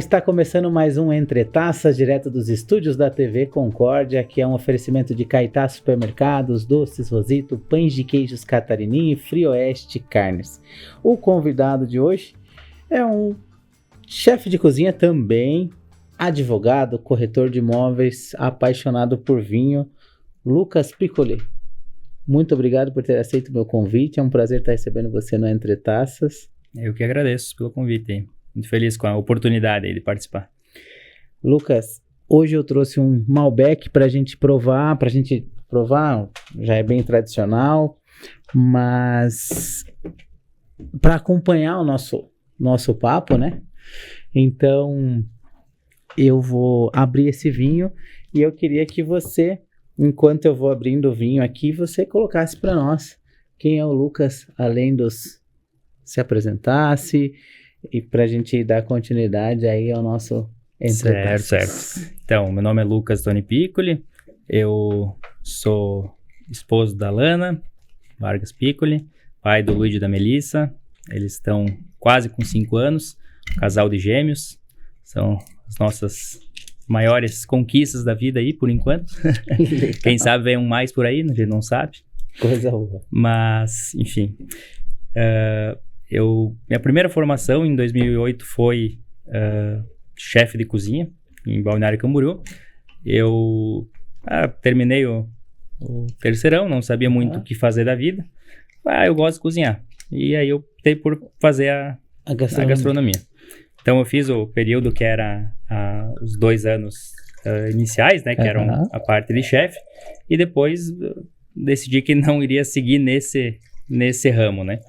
está começando mais um Entre Taças, direto dos estúdios da TV Concórdia, que é um oferecimento de Caetá Supermercados, Doces Rosito, Pães de Queijos Catarini e Frioeste Carnes. O convidado de hoje é um chefe de cozinha também, advogado, corretor de imóveis, apaixonado por vinho, Lucas Piccoli. Muito obrigado por ter aceito o meu convite, é um prazer estar recebendo você no Entre Taças. Eu que agradeço pelo convite aí. Muito feliz com a oportunidade aí de participar. Lucas, hoje eu trouxe um Malbec para a gente provar, já é bem tradicional, mas para acompanhar o nosso papo, né? Então, eu vou abrir esse vinho e eu queria que você, enquanto eu vou abrindo o vinho aqui, você colocasse para nós quem é o Lucas, além dos se apresentasse, e para a gente dar continuidade aí ao nosso Entre Taças. Certo. Então, meu nome é Lucas Tony Piccoli, eu sou esposo da Lana Vargas Piccoli, pai do Luigi e da Melissa. Eles estão quase com 5 anos, casal de gêmeos, são as nossas maiores conquistas da vida aí, por enquanto. Quem sabe vem um mais por aí, a gente não sabe. Coisa boa. Mas, enfim, minha primeira formação em 2008 foi chefe de cozinha em Balneário Camboriú. Eu terminei o terceirão, não sabia muito o que fazer da vida. Eu gosto de cozinhar. E aí eu optei por fazer a gastronomia. Então eu fiz o período que era os 2 anos iniciais, né, que eram a parte de chefe, e depois decidi que não iria seguir nesse ramo, né.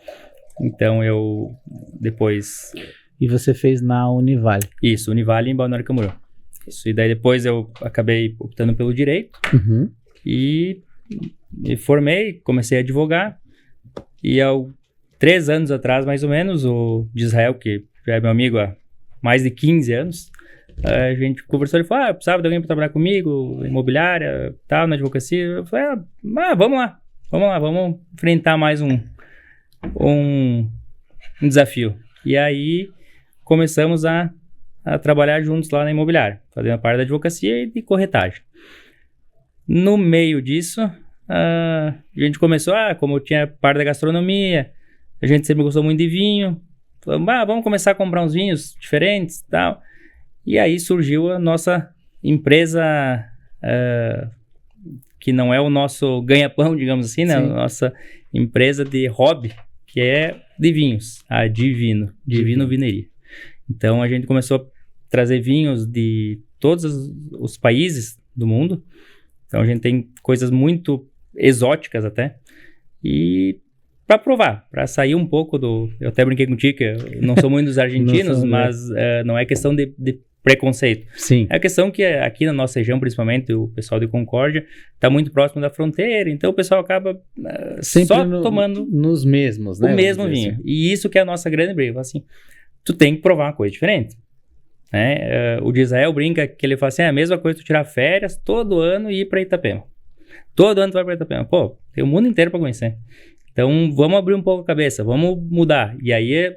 Então eu depois... E você fez na Univale? Isso, Univale em Balneário Camboriú. Isso, e daí depois eu acabei optando pelo direito e me formei, comecei a advogar, e há 3 anos atrás, mais ou menos, o de Israel, que já é meu amigo há mais de 15 anos, a gente conversou, ele falou, eu precisava de alguém para trabalhar comigo, imobiliária, tal, na advocacia. Eu falei, vamos lá, vamos enfrentar mais um desafio. E aí começamos a trabalhar juntos lá na imobiliária, fazendo a parte da advocacia e de corretagem. No meio disso, a gente começou, como eu tinha parte da gastronomia, a gente sempre gostou muito de vinho, falamos, vamos começar a comprar uns vinhos diferentes e tal. E aí surgiu a nossa empresa, que não é o nosso ganha-pão, digamos assim, né? A nossa empresa de hobby, que é de vinhos, a Divino Vineria. Então a gente começou a trazer vinhos de todos os países do mundo. Então a gente tem coisas muito exóticas até. E para provar, para sair um pouco do... Eu até brinquei contigo que eu não sou muito dos argentinos, mas não é questão de preconceito. Sim. É a questão que aqui na nossa região, principalmente o pessoal de Concórdia, está muito próximo da fronteira, então o pessoal acaba só tomando nos mesmos, né? O mesmo vinho. Assim. E isso que é a nossa grande briga. Assim, tu tem que provar uma coisa diferente. Né? O de Israel brinca que ele fala assim, é a mesma coisa tu tirar férias todo ano e ir para Itapema. Todo ano tu vai para Itapema. Pô, tem o mundo inteiro para conhecer. Então vamos abrir um pouco a cabeça, vamos mudar. E aí,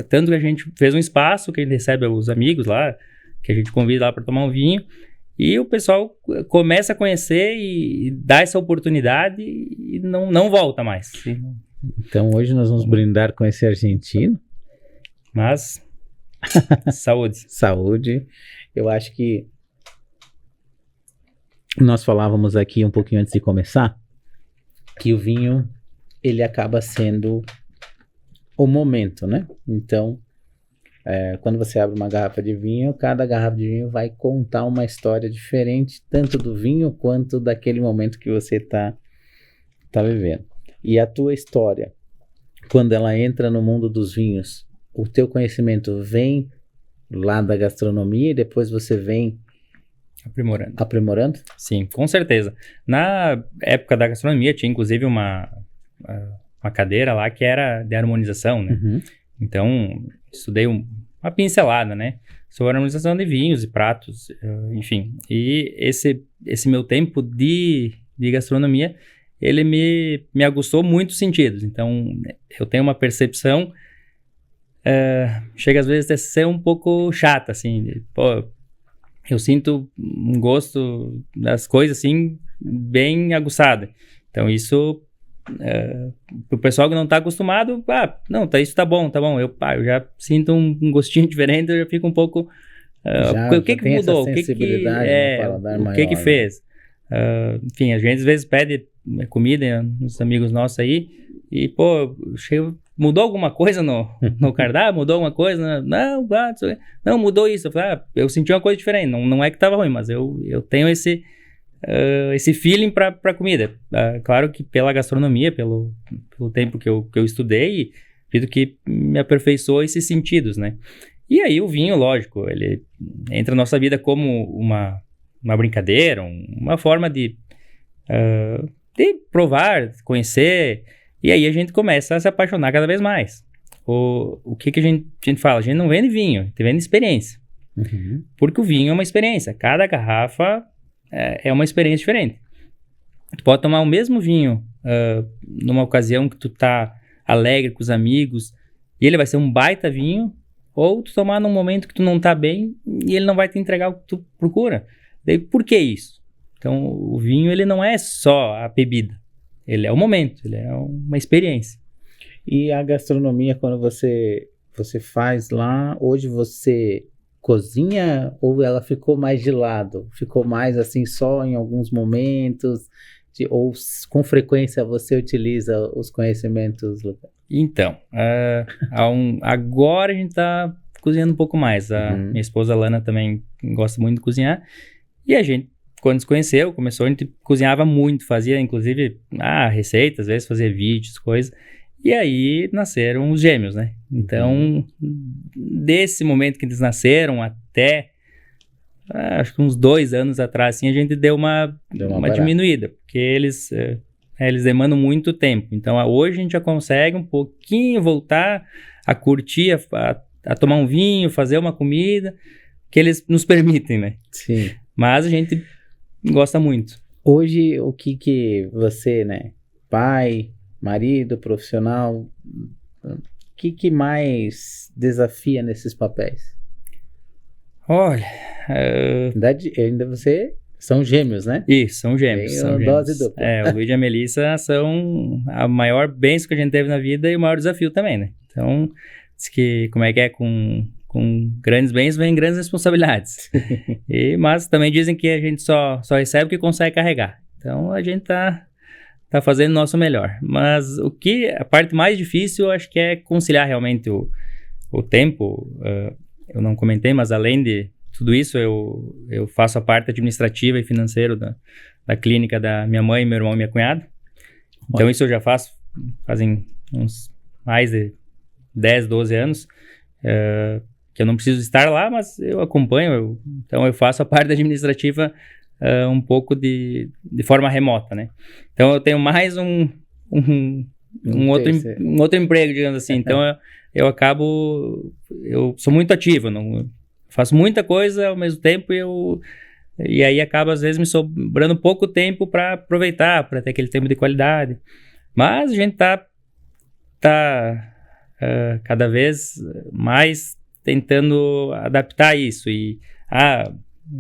tanto que a gente fez um espaço que a gente recebe os amigos lá, que a gente convida lá para tomar um vinho, e o pessoal começa a conhecer e dá essa oportunidade e não volta mais. Então hoje nós vamos brindar com esse argentino. Mas, saúde. Saúde. Eu acho que nós falávamos aqui um pouquinho antes de começar, que o vinho, ele acaba sendo o momento, né? Então, quando você abre uma garrafa de vinho, cada garrafa de vinho vai contar uma história diferente, tanto do vinho quanto daquele momento que você tá vivendo. E a tua história, quando ela entra no mundo dos vinhos, o teu conhecimento vem lá da gastronomia e depois você vem aprimorando? Sim, com certeza. Na época da gastronomia tinha inclusive uma cadeira lá que era de harmonização, né? Então, estudei uma pincelada, né? Sobre harmonização de vinhos e pratos, enfim. E esse meu tempo de gastronomia, ele me aguçou muitos sentidos. Então, eu tenho uma percepção chega às vezes a ser um pouco chata, assim, pô, eu sinto um gosto das coisas, assim, bem aguçado. Então, isso, pro pessoal que não tá acostumado, não, isso tá bom. Eu já sinto um gostinho diferente, eu já fico um pouco... o que mudou? O que fez? Enfim, a gente às vezes pede comida nos amigos nossos aí, e, pô, mudou alguma coisa no cardápio? Mudou alguma coisa? Não, mudou isso. Eu senti uma coisa diferente. Não é que tava ruim, mas eu tenho esse feeling pra comida. Claro que pela gastronomia, pelo tempo que eu estudei, acredito que me aperfeiçoou esses sentidos, né? E aí o vinho, lógico, ele entra na nossa vida como uma brincadeira, uma forma de provar, conhecer, e aí a gente começa a se apaixonar cada vez mais. O que a gente fala? A gente não vende vinho, a gente vende experiência. Uhum. Porque o vinho é uma experiência, cada garrafa é uma experiência diferente. Tu pode tomar o mesmo vinho numa ocasião que tu tá alegre com os amigos, e ele vai ser um baita vinho, ou tu tomar num momento que tu não tá bem, e ele não vai te entregar o que tu procura. Daí, por que isso? Então, o vinho, ele não é só a bebida. Ele é o momento, ele é uma experiência. E a gastronomia, quando você faz lá, hoje você cozinha ou ela ficou mais de lado? Ficou mais assim só em alguns momentos? Ou com frequência você utiliza os conhecimentos, Lucas? Então, agora a gente tá cozinhando um pouco mais. Minha esposa Lana também gosta muito de cozinhar. E a gente, quando se conheceu, a gente cozinhava muito, fazia inclusive receitas, às vezes fazia vídeos, coisas. E aí nasceram os gêmeos, né? Então, desse momento que eles nasceram até, acho que uns 2 anos atrás, assim, a gente deu uma diminuída, porque eles demandam muito tempo. Então, hoje a gente já consegue um pouquinho voltar a curtir, a tomar um vinho, fazer uma comida, que eles nos permitem, né? Sim. Mas a gente gosta muito. Hoje, o que você, né, pai, marido, profissional, o que mais desafia nesses papéis? Olha... Ainda você... São gêmeos, né? Isso, são gêmeos. Tem uma dose dupla. O Luiz e a Melissa são a maior bênção que a gente teve na vida e o maior desafio também, né? Então, diz que como é que é com grandes bens vem grandes responsabilidades. Mas também dizem que a gente só recebe o que consegue carregar. Então, a gente tá fazendo o nosso melhor. Mas a parte mais difícil, eu acho que é conciliar realmente o tempo. Eu não comentei, mas além de tudo isso, eu faço a parte administrativa e financeira da clínica da minha mãe, meu irmão e minha cunhada. Então, isso eu já faço fazem uns mais de 10, 12 anos, que eu não preciso estar lá, mas eu acompanho. Então, eu faço a parte administrativa um pouco de forma remota, né? Então, eu tenho mais um outro emprego, digamos assim. Então, eu sou muito ativo, faço muita coisa ao mesmo tempo e aí acaba às vezes me sobrando pouco tempo para aproveitar, para ter aquele tempo de qualidade. Mas a gente tá cada vez mais tentando adaptar isso. E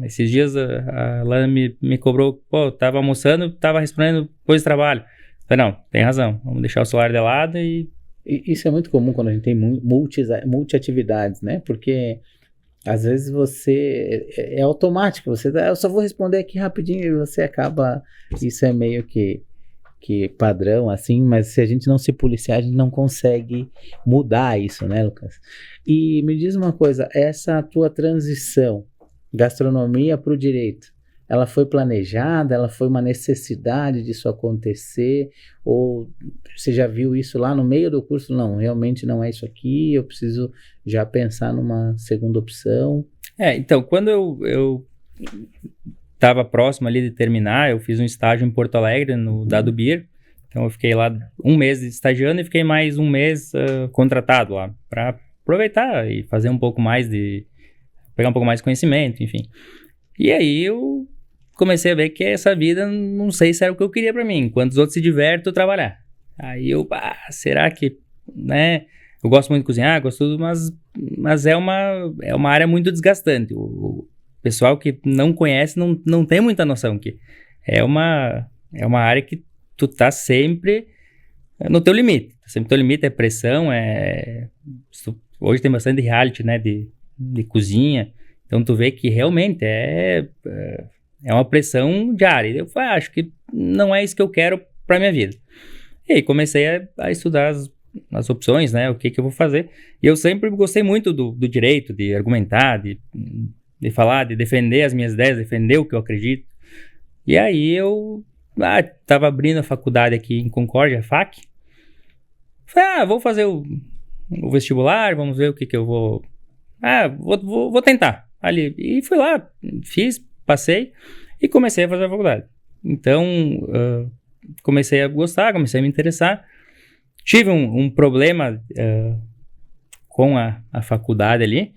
esses dias a Lana me cobrou, tava almoçando, tava respondendo coisa de trabalho. Falei, não, tem razão, vamos deixar o celular de lado e... Isso é muito comum quando a gente tem multi-atividades, né? Porque às vezes você é automático, eu só vou responder aqui rapidinho e você acaba, isso é meio que padrão assim, mas se a gente não se policiar, a gente não consegue mudar isso, né, Lucas? E me diz uma coisa, essa tua transição, gastronomia para o direito, ela foi planejada, ela foi uma necessidade disso acontecer, ou você já viu isso lá no meio do curso? Não, realmente não é isso aqui, eu preciso já pensar numa segunda opção. Então, quando eu estava próximo ali de terminar, eu fiz um estágio em Porto Alegre, no Dado Beer. Então, eu fiquei lá 1 mês estagiando e fiquei mais 1 mês contratado lá, para aproveitar e fazer um pouco mais pegar um pouco mais de conhecimento, enfim. E aí, eu comecei a ver que essa vida, não sei se era o que eu queria para mim. Enquanto os outros se divertem, eu trabalhar. Aí será que, né? eu gosto muito de cozinhar, gosto tudo, mas é uma área muito desgastante. O pessoal que não conhece não tem muita noção que é uma área que tu tá sempre no teu limite. Sempre teu limite é pressão, hoje tem bastante reality, né, de cozinha, então tu vê que realmente é uma pressão diária. Eu falei, acho que não é isso que eu quero pra minha vida. E aí comecei a estudar as opções, né, o que eu vou fazer. E eu sempre gostei muito do direito, de argumentar, de falar, de defender as minhas ideias, defender o que eu acredito. E aí eu tava abrindo a faculdade aqui em Concórdia, a FAC. Falei, vou fazer o vestibular, vamos ver o que eu vou... vou tentar. Ali. E fui lá, fiz, passei e comecei a fazer a faculdade. Então, comecei a gostar, comecei a me interessar. Tive um problema com a faculdade ali,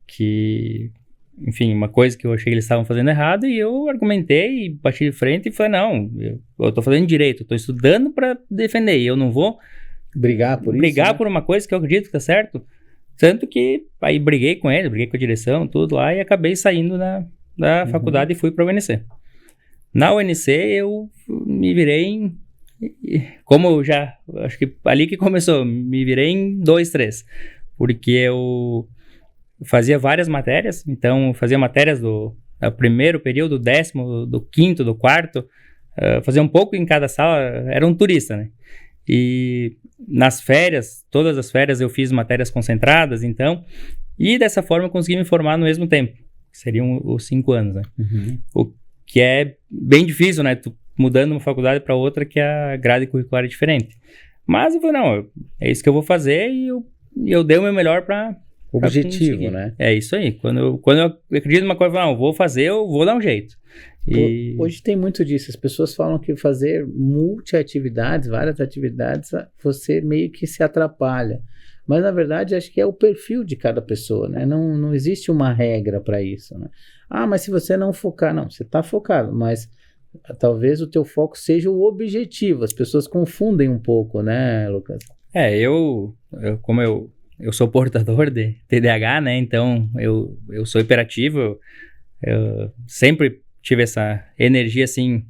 que, enfim, uma coisa que eu achei que eles estavam fazendo errado, e eu argumentei e bati de frente e falei, não, eu tô fazendo direito, eu tô estudando para defender, e eu não vou brigar por isso, né? por uma coisa que eu acredito que tá certo. Tanto que aí briguei com ele, briguei com a direção, tudo lá, e acabei saindo da faculdade e fui para a UNC. Na UNC eu me virei como eu já, acho que ali que começou, me virei em 2, 3, porque eu fazia várias matérias, então fazia matérias do primeiro período, do 10º, do 5º, do 4º, fazia um pouco em cada sala, era um turista, né? E nas férias, todas as férias eu fiz matérias concentradas, então, e dessa forma eu consegui me formar no mesmo tempo, que seriam os 5 anos, né? O que é bem difícil, né? Tu mudando uma faculdade para outra que a grade curricular é diferente. Mas eu falei, não, é isso que eu vou fazer, e eu dei o meu melhor para objetivo, né? É isso aí. Quando eu acredito numa coisa, não, vou fazer, eu vou dar um jeito. E... Hoje tem muito disso. As pessoas falam que fazer multi-atividades, várias atividades, você meio que se atrapalha. Mas, na verdade, acho que é o perfil de cada pessoa, né? Não existe uma regra para isso, né? Mas se você não focar... Não, você está focado, mas talvez o teu foco seja o objetivo. As pessoas confundem um pouco, né, Lucas? Como eu sou portador de TDAH, né? Então, eu sou hiperativo, eu sempre tive essa energia, assim,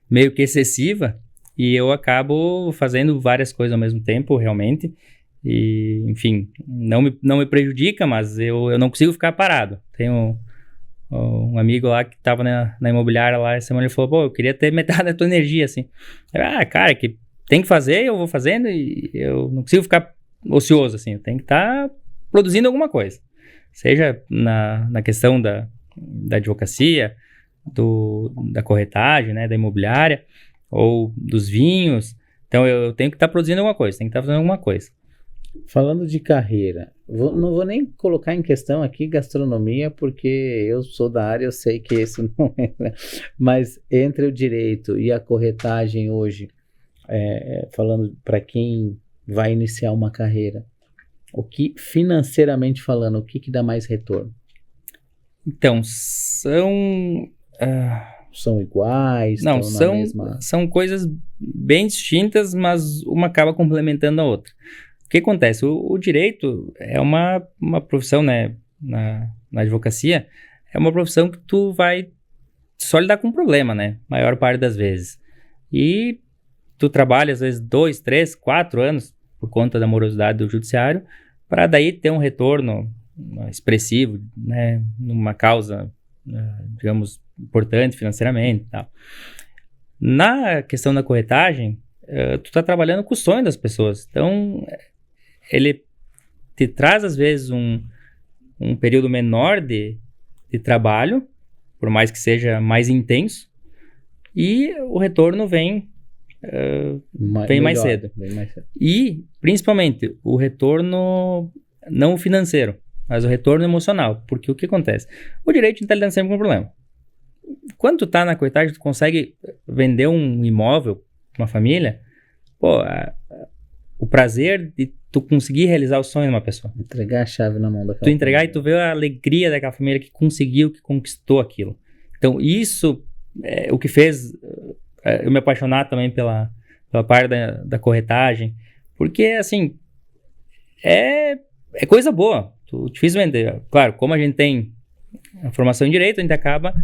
meio que excessiva, e eu acabo fazendo várias coisas ao mesmo tempo, realmente, e, enfim, não me prejudica, mas eu não consigo ficar parado. Tenho um amigo lá que estava na imobiliária lá, essa semana, ele falou, eu queria ter metade da tua energia, assim. Cara, que tem que fazer, eu vou fazendo, e eu não consigo ficar ocioso, assim, eu tenho que estar produzindo alguma coisa, seja na questão da advocacia, da corretagem, né, da imobiliária, ou dos vinhos. Então eu tenho que estar produzindo alguma coisa, tenho que estar fazendo alguma coisa. Falando de carreira, não vou nem colocar em questão aqui gastronomia, porque eu sou da área, eu sei que isso não é, né? Mas entre o direito e a corretagem hoje, falando para quem vai iniciar uma carreira, financeiramente falando, o que dá mais retorno? Então, são iguais? Não, são coisas bem distintas, mas uma acaba complementando a outra. O que acontece? O direito é uma profissão, né, na advocacia, é uma profissão que tu vai só lidar com problema, né, maior parte das vezes. E tu trabalha, às vezes, 2, 3, 4 anos por conta da morosidade do judiciário, para daí ter um retorno expressivo, né, numa causa, digamos, importante financeiramente e tal. Na questão da corretagem, tu tá trabalhando com o sonho das pessoas. Então, ele te traz, às vezes, um período menor de trabalho, por mais que seja mais intenso, e o retorno vem mais cedo. E, principalmente, o retorno não financeiro, mas o retorno emocional. Porque o que acontece? O direito está lidando sempre com um problema. Quando tu tá na corretagem, tu consegue vender um imóvel para uma família, o prazer de tu conseguir realizar o sonho de uma pessoa. Entregar a chave na mão daquela Tu entregar família. E tu ver a alegria daquela família que conseguiu, que conquistou aquilo. Então, isso é o que fez eu me apaixonar também pela parte da corretagem. Porque, assim, é coisa boa. Dificilmente, claro, como a gente tem a formação em direito, a gente acaba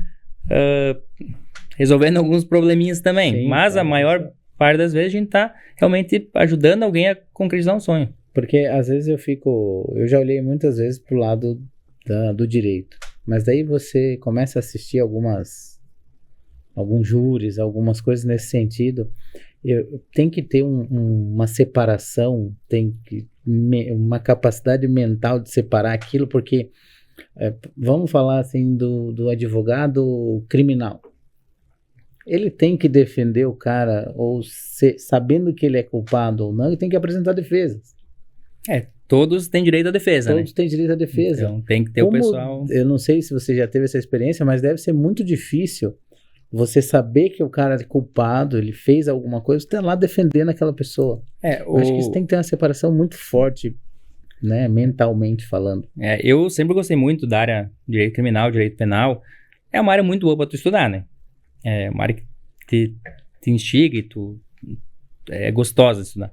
resolvendo alguns probleminhas também. Sim, mas a maior parte das vezes a gente tá realmente ajudando alguém a concretizar um sonho. Porque às vezes eu já olhei muitas vezes pro lado do direito, mas daí você começa a assistir alguns júris, algumas coisas nesse sentido. Tem que ter uma separação, uma capacidade mental de separar aquilo, porque vamos falar assim do advogado criminal. Ele tem que defender o cara, ou sabendo que ele é culpado ou não, ele tem que apresentar defesas. Todos têm direito à defesa, Todos têm direito à defesa. Então tem que ter o pessoal... Eu não sei se você já teve essa experiência, mas deve ser muito difícil você saber que o cara é culpado, ele fez alguma coisa, você tá lá defendendo aquela pessoa. Acho que isso tem que ter uma separação muito forte, né, mentalmente falando. Eu sempre gostei muito da área de direito criminal, direito penal. É uma área muito boa para tu estudar, né? É uma área que te instiga e é gostosa de estudar.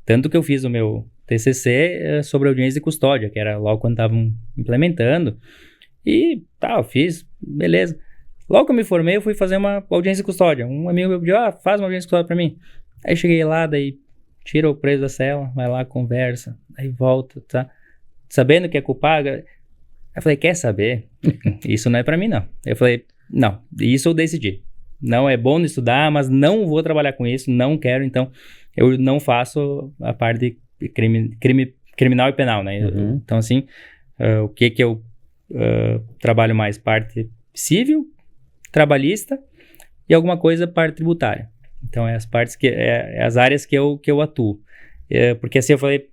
Tanto que eu fiz o meu TCC sobre audiência de custódia, que era logo quando estavam implementando. E eu fiz, beleza. Logo que eu me formei, eu fui fazer uma audiência de custódia. Um amigo meu pediu, faz uma audiência de custódia pra mim. Aí cheguei lá, daí tira o preso da cela, vai lá, conversa, aí volta, tá? Sabendo que é culpado. Eu falei, quer saber? Isso não é pra mim, não. Eu falei, não, isso eu decidi. Não é bom de estudar, mas não vou trabalhar com isso, não quero, então eu não faço a parte de criminal e penal, né? Uhum. Então, assim, o que eu trabalho mais? Parte civil, trabalhista e alguma coisa parte tributária. Então, é as partes as áreas que eu atuo. Porque assim, eu falei,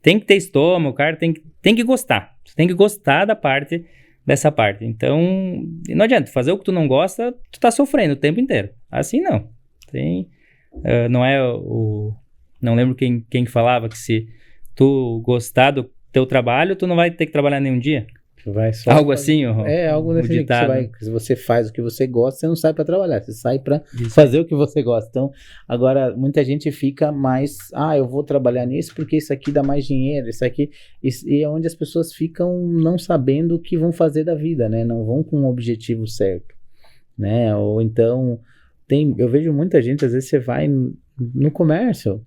tem que ter estômago, o cara tem que gostar. Você tem que gostar dessa parte. Então, não adianta, fazer o que tu não gosta, tu tá sofrendo o tempo inteiro. Assim não. Não é não lembro quem falava que se tu gostar do teu trabalho, tu não vai ter que trabalhar nenhum dia. Vai só algo assim, algo desse jeito. Se você faz o que você gosta, você não sai para trabalhar, você sai para Isso. fazer o que você gosta. Então, agora, muita gente fica mais, eu vou trabalhar nisso porque isso aqui dá mais dinheiro, isso aqui, e é onde as pessoas ficam não sabendo o que vão fazer da vida, né? Não vão com um objetivo certo, né? Ou então, eu vejo muita gente, às vezes você vai no comércio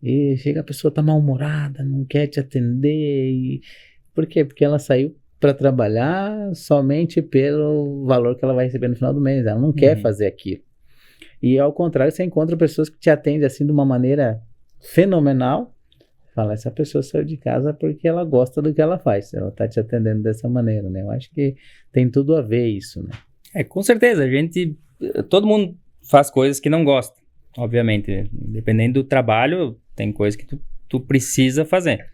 e chega a pessoa tá mal-humorada, não quer te atender, por quê? Porque ela saiu para trabalhar somente pelo valor que ela vai receber no final do mês. Ela não quer fazer aquilo. E ao contrário, você encontra pessoas que te atendem assim de uma maneira fenomenal. Fala, essa pessoa saiu de casa porque ela gosta do que ela faz. Ela está te atendendo dessa maneira, né? Eu acho que tem tudo a ver isso, né? Com certeza. Todo mundo faz coisas que não gosta, obviamente. Dependendo do trabalho, tem coisas que tu precisa fazer.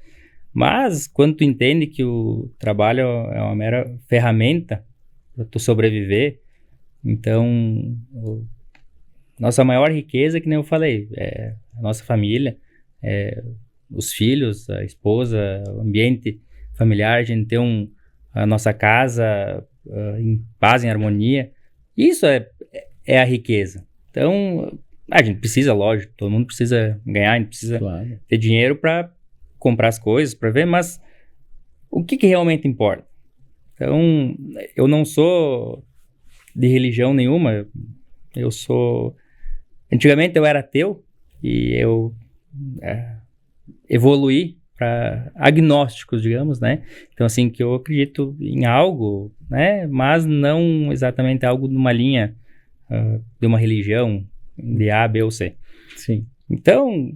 Mas, quando tu entende que o trabalho é uma mera ferramenta para tu sobreviver, então, nossa maior riqueza, que nem eu falei, é a nossa família, os filhos, a esposa, o ambiente familiar, a gente ter a nossa casa em paz, em harmonia. Isso é a riqueza. Então, a gente precisa, lógico, todo mundo precisa ganhar, a gente precisa ter dinheiro para comprar as coisas, para ver, mas o que realmente importa? Então, eu não sou de religião nenhuma, antigamente eu era ateu e eu evoluí para agnósticos, digamos, né? Então, assim, que eu acredito em algo, né? Mas não exatamente algo numa linha de uma religião, de A, B ou C. Sim. Então,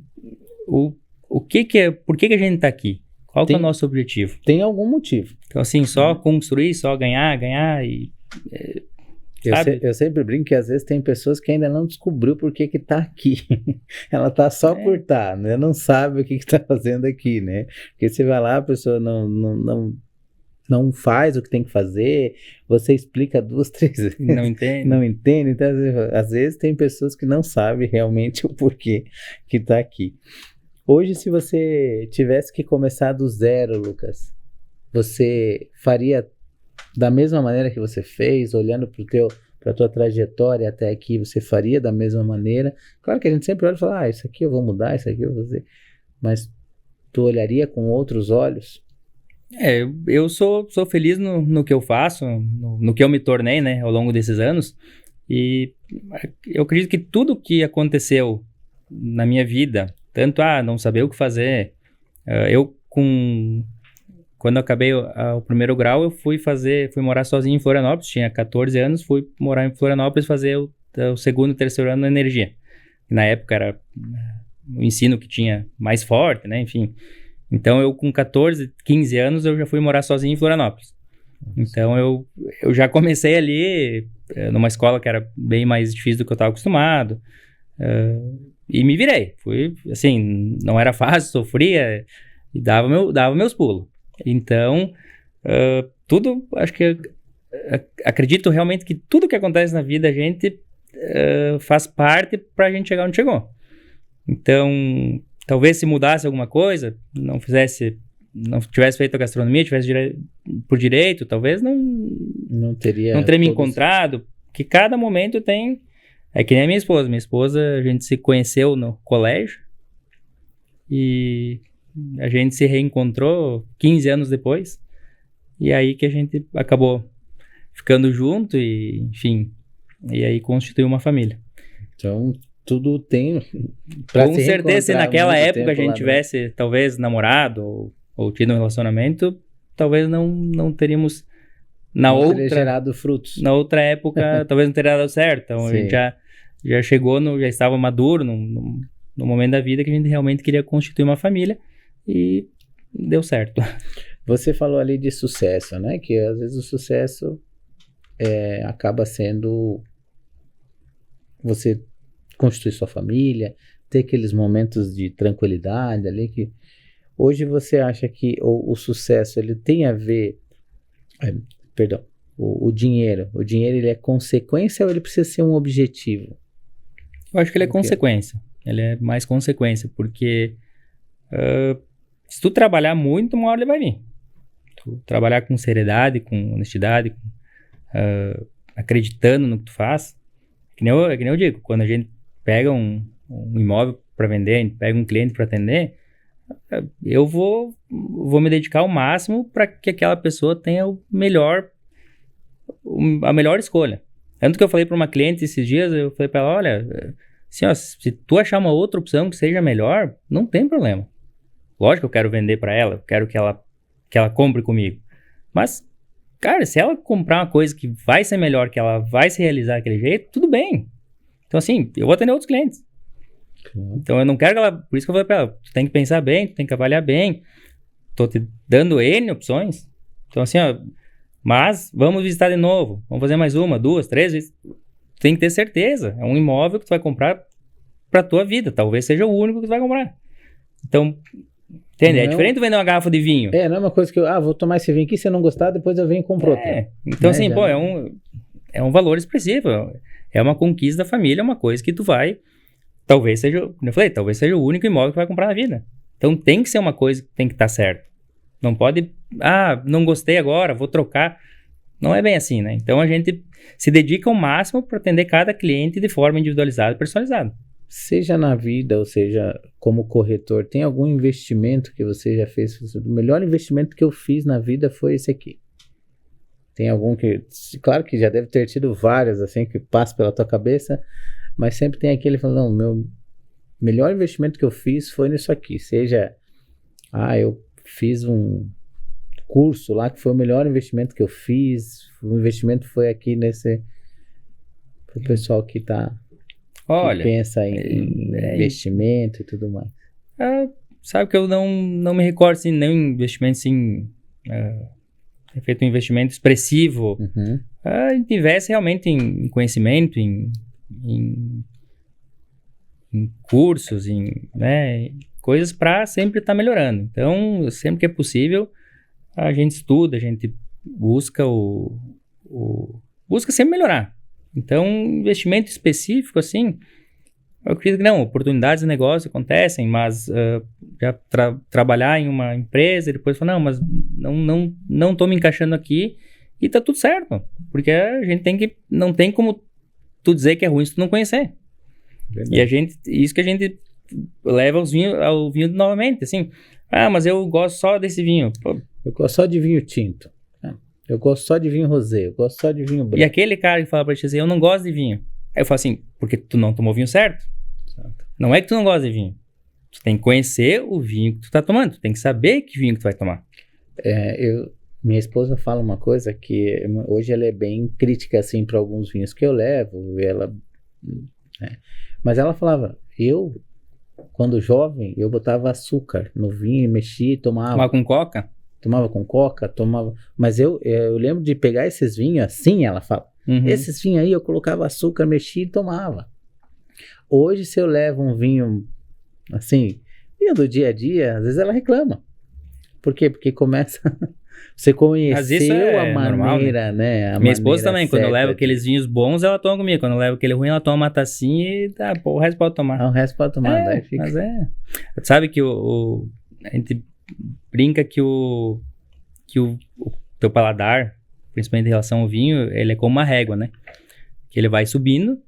por que a gente tá aqui? Qual que é o nosso objetivo? Tem algum motivo. Então, assim, só construir, só ganhar e... Eu sempre brinco que às vezes tem pessoas que ainda não descobriu por que tá aqui. Ela tá só por estar, né? Não sabe o que tá fazendo aqui, né? Porque você vai lá, a pessoa não faz o que tem que fazer, você explica 2, 3 vezes. Não entende. Não entende. Então, às vezes tem pessoas que não sabem realmente o porquê que tá aqui. Hoje, se você tivesse que começar do zero, Lucas, você faria da mesma maneira que você fez, olhando para a tua trajetória até aqui, você faria da mesma maneira? Claro que a gente sempre olha e fala, isso aqui eu vou mudar, isso aqui eu vou fazer. Mas tu olharia com outros olhos? Eu sou feliz no que eu faço, no que eu me tornei, né, ao longo desses anos. E eu acredito que tudo que aconteceu na minha vida, tanto não saber o que fazer, quando eu acabei o primeiro grau, eu fui morar sozinho em Florianópolis, tinha 14 anos, fui morar em Florianópolis fazer o segundo e terceiro ano na energia. Na época era o ensino que tinha mais forte, né, enfim. Então eu com 14, 15 anos eu já fui morar sozinho em Florianópolis. Então eu já comecei ali numa escola que era bem mais difícil do que eu estava acostumado, e me virei. Fui, assim, não era fácil, sofria e dava meus pulos. Então, tudo, acho que acredito realmente que tudo que acontece na vida a gente faz parte para a gente chegar onde chegou. Então, talvez se mudasse alguma coisa, não tivesse feito a gastronomia, tivesse por direito, talvez não teria me encontrado, porque cada momento tem. É que nem a minha esposa. Minha esposa, a gente se conheceu no colégio e a gente se reencontrou 15 anos depois, e aí que a gente acabou ficando junto e, enfim, e aí constituiu uma família. Então, tudo tem pra com certeza, se naquela época a gente tivesse, talvez, namorado ou tido um relacionamento, talvez não teríamos teria gerado frutos. Na outra época, talvez não teria dado certo. Então, a gente já chegou, já estava maduro no momento da vida que a gente realmente queria constituir uma família e deu certo. Você falou ali de sucesso, né? Que às vezes o sucesso acaba sendo você constituir sua família, ter aqueles momentos de tranquilidade ali que hoje você acha que o sucesso ele tem a ver, o dinheiro ele é consequência ou ele precisa ser um objetivo? Eu acho que ele é consequência, ele é mais consequência, porque se tu trabalhar muito, uma hora ele vai vir. Tu trabalhar com seriedade, com honestidade, acreditando no que tu faz, que nem eu digo, quando a gente pega um imóvel para vender, a gente pega um cliente para atender, eu vou me dedicar ao máximo para que aquela pessoa tenha a melhor escolha. Tanto que eu falei para uma cliente esses dias, eu falei para ela, olha, assim, ó, se tu achar uma outra opção que seja melhor, não tem problema. Lógico que eu quero vender para ela, eu quero que ela compre comigo. Mas, cara, se ela comprar uma coisa que vai ser melhor, que ela vai se realizar daquele jeito, tudo bem. Então, assim, eu vou atender outros clientes. Então, eu não quero que ela... Por isso que eu falei pra ela, tu tem que pensar bem, tu tem que avaliar bem. Tô te dando N opções. Então, assim, ó, mas vamos visitar de novo. Vamos fazer mais uma, 2, 3 vezes. Tu tem que ter certeza. É um imóvel que tu vai comprar pra tua vida. Talvez seja o único que tu vai comprar. Então, entende? É diferente tu vender uma garrafa de vinho. Não é uma coisa que eu... vou tomar esse vinho aqui, se eu não gostar, depois eu venho e compro outra. Então, assim, pô, é um valor expressivo. É uma conquista da família, é uma coisa que tu vai... Talvez seja, como eu falei, talvez seja o único imóvel que tu vai comprar na vida. Então tem que ser uma coisa que tem que estar certo. Não pode, não gostei agora, vou trocar. Não é bem assim, né? Então a gente se dedica ao máximo para atender cada cliente de forma individualizada e personalizada. Seja na vida, ou seja, como corretor, tem algum investimento que você já fez? O melhor investimento que eu fiz na vida foi esse aqui. Tem algum que... Claro que já deve ter tido vários, assim, que passa pela tua cabeça... Mas sempre tem aquele falando, não, meu melhor investimento que eu fiz foi nisso aqui. Seja, eu fiz um curso lá que foi o melhor investimento que eu fiz. O investimento foi aqui pro pessoal que que pensa em investimento e tudo mais. Sabe que eu não me recordo, assim, nenhum investimento, assim, feito um investimento expressivo. Uhum. A gente investe realmente em conhecimento, em cursos, né, coisas para sempre estar melhorando. Então, sempre que é possível, a gente estuda, a gente busca busca sempre melhorar. Então, investimento específico, assim, eu acredito que não, oportunidades de negócio acontecem, mas já trabalhar em uma empresa e depois falar, não, mas não tô me encaixando aqui e tá tudo certo, porque a gente não tem como tu dizer que é ruim se tu não conhecer. Verdade. E isso que a gente leva ao vinho novamente, assim, mas eu gosto só desse vinho. Pô, Eu gosto só de vinho tinto. Eu gosto só de vinho rosé. Eu gosto só de vinho branco. e aquele cara que fala pra ti assim, eu não gosto de vinho. Aí eu falo assim, porque tu não tomou vinho certo. Não é que tu não gosta de vinho. Tu tem que conhecer o vinho que tu tá tomando. Tu tem que saber que vinho que tu vai tomar. Minha esposa fala uma coisa que hoje ela é bem crítica assim para alguns vinhos que eu levo. Né? Mas ela falava, quando jovem, eu botava açúcar no vinho, mexia e tomava. Tomar com coca? Tomava com coca, tomava. Mas eu lembro de pegar esses vinhos assim, ela fala. Uhum. Esses vinhos aí eu colocava açúcar, mexia e tomava. Hoje, se eu levo um vinho assim, vinho do dia a dia, às vezes ela reclama. Por quê? Porque começa. Você conheceu a maneira, né? Minha esposa também, quando eu levo aqueles vinhos bons, ela toma comigo. Quando eu levo aquele ruim, ela toma uma tacinha e tá, pô, o resto pode tomar. O resto pode tomar, daí fica. Mas sabe que a gente brinca que o teu paladar, principalmente em relação ao vinho, ele é como uma régua, né? Que ele vai subindo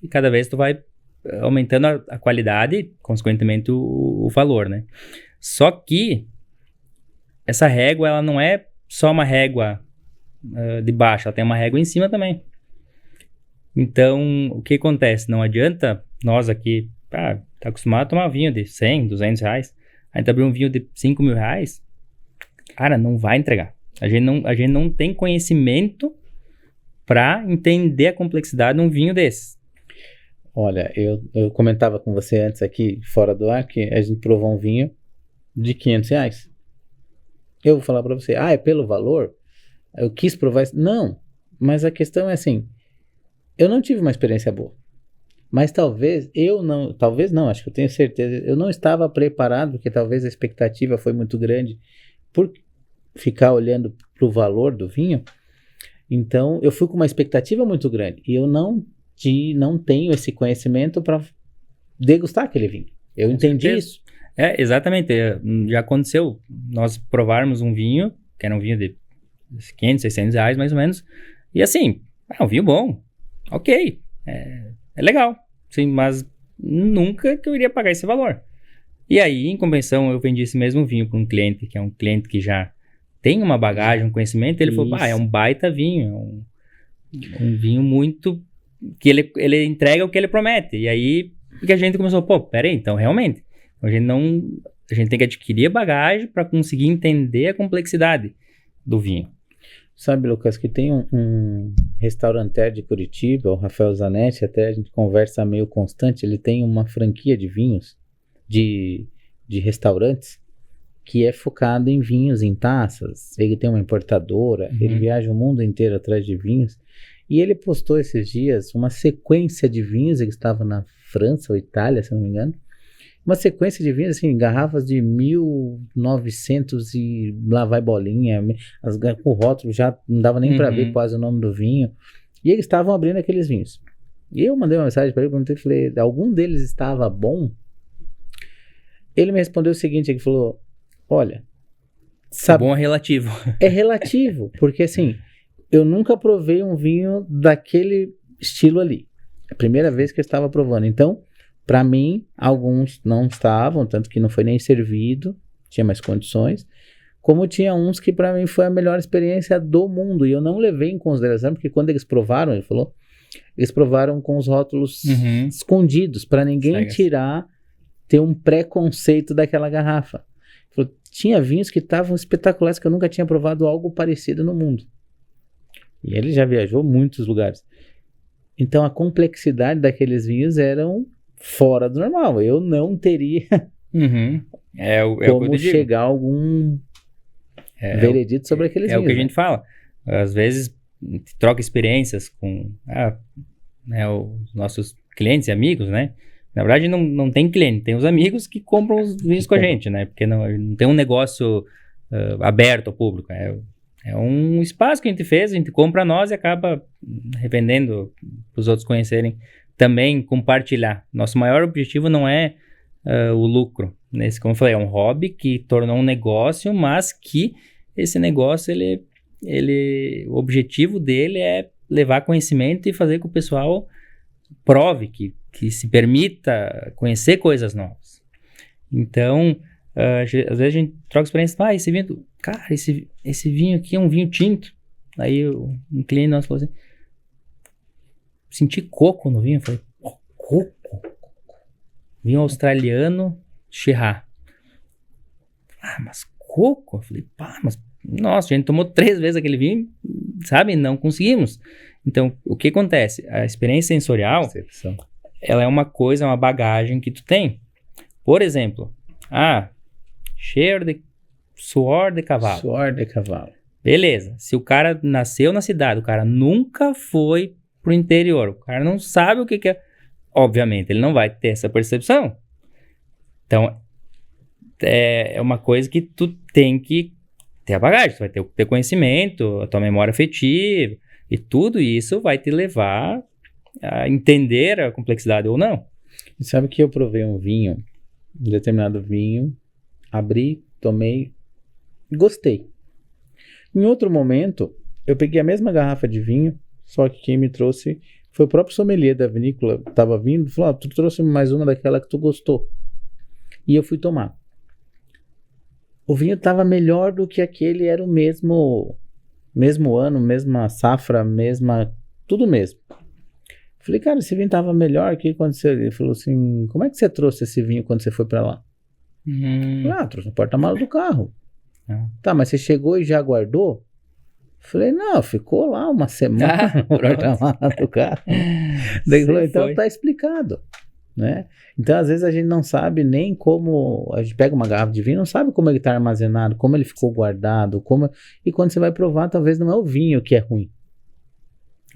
e cada vez tu vai aumentando a qualidade e, consequentemente, o valor, né? Só que essa régua, ela não é só uma régua de baixo, ela tem uma régua em cima também. Então, o que acontece? Não adianta nós aqui, tá acostumado a tomar vinho de 100, 200 reais, a gente abrir um vinho de 5 mil reais, cara, não vai entregar. A gente não tem conhecimento para entender a complexidade de um vinho desses. Olha, eu comentava com você antes aqui, fora do ar, que a gente provou um vinho de 500 reais. Eu vou falar para você, é pelo valor? Eu quis provar isso. Não, mas a questão é assim, eu não tive uma experiência boa. Mas talvez não, acho que eu tenho certeza, eu não estava preparado, porque talvez a expectativa foi muito grande por ficar olhando para o valor do vinho. Então, eu fui com uma expectativa muito grande e eu não tenho esse conhecimento para degustar aquele vinho. Eu entendi isso. Exatamente. Já aconteceu nós provarmos um vinho, que era um vinho de 500, 600 reais mais ou menos, e assim, é um vinho bom, ok, é legal, sim, mas nunca que eu iria pagar esse valor. E aí, em compensação, eu vendi esse mesmo vinho para um cliente, que é um cliente que já tem uma bagagem, um conhecimento, ele falou, é um baita vinho, é um vinho muito... que ele entrega o que ele promete. E aí, que a gente começou, peraí, então, realmente, a gente tem que adquirir a bagagem para conseguir entender a complexidade do vinho. Sabe, Lucas, que tem um restauranteur de Curitiba, o Rafael Zanetti, até a gente conversa meio constante, ele tem uma franquia de vinhos, de restaurantes, que é focado em vinhos, em taças. Ele tem uma importadora, ele viaja o mundo inteiro atrás de vinhos. E ele postou esses dias uma sequência de vinhos, ele estava na França ou Itália, se não me engano, uma sequência de vinhos, assim, garrafas de 1900 e lá vai bolinha, o rótulo já não dava nem para ver quase o nome do vinho, e eles estavam abrindo aqueles vinhos. E eu mandei uma mensagem para ele, perguntei, falei, algum deles estava bom? Ele me respondeu o seguinte, ele falou, olha... Bom é relativo. É relativo, porque assim, eu nunca provei um vinho daquele estilo ali. É a primeira vez que eu estava provando, então... Para mim, alguns não estavam, tanto que não foi nem servido, tinha mais condições, como tinha uns que para mim foi a melhor experiência do mundo, e eu não levei em consideração, porque quando eles provaram, ele falou, eles provaram com os rótulos escondidos, para ninguém ter um preconceito daquela garrafa. Ele falou, tinha vinhos que estavam espetaculares, que eu nunca tinha provado algo parecido no mundo. E ele já viajou muitos lugares. Então a complexidade daqueles vinhos eram fora do normal. Eu não teria como chegar a algum veredito sobre aqueles vinhos. É o que a gente fala. Às vezes, troca experiências com os nossos clientes e amigos, né? Na verdade, não tem cliente, tem os amigos que compram os vinhos com a gente, né? Porque não tem um negócio aberto ao público. É um espaço que a gente fez, a gente compra nós e acaba revendendo para os outros conhecerem. Também compartilhar. Nosso maior objetivo não é o lucro. Como eu falei, é um hobby que tornou um negócio, mas que esse negócio, o objetivo dele é levar conhecimento e fazer com que o pessoal prove, que se permita conhecer coisas novas. Então, às vezes a gente troca experiência, esse vinho, cara, esse vinho aqui é um vinho tinto. Aí um cliente nosso falou assim, senti coco no vinho. Eu falei, coco? Vinho australiano, Shiraz. Mas coco? Eu falei, mas nossa, a gente tomou 3 vezes aquele vinho, sabe? Não conseguimos. Então, o que acontece? A experiência sensorial, ela é uma coisa, uma bagagem que tu tem. Por exemplo, cheiro de suor de cavalo. Suor de cavalo. Beleza. Se o cara nasceu na cidade, o cara nunca foi pro interior, o cara não sabe o que é. Obviamente, ele não vai ter essa percepção. Então, é uma coisa que tu tem que ter a bagagem, tu vai ter conhecimento, a tua memória afetiva, e tudo isso vai te levar a entender a complexidade ou não. E sabe que eu provei um determinado vinho, abri, tomei, gostei. Em outro momento, eu peguei a mesma garrafa de vinho, só que quem me trouxe foi o próprio sommelier da vinícola, estava vindo, falou, tu trouxe mais uma daquela que tu gostou. E eu fui tomar. O vinho estava melhor do que aquele, era o mesmo ano, mesma safra, tudo mesmo. Falei, cara, esse vinho estava melhor, o que aconteceu? Ele falou assim, como é que você trouxe esse vinho quando você foi para lá? Falei, trouxe no porta-malas do carro. Tá, mas você chegou e já guardou? Falei, não, ficou lá uma semana no porta-malas do carro. Daí ele falou, então tá explicado, né? Então, às vezes a gente não sabe nem como, a gente pega uma garrafa de vinho, não sabe como ele está armazenado, como ele ficou guardado, e quando você vai provar, talvez não é o vinho que é ruim,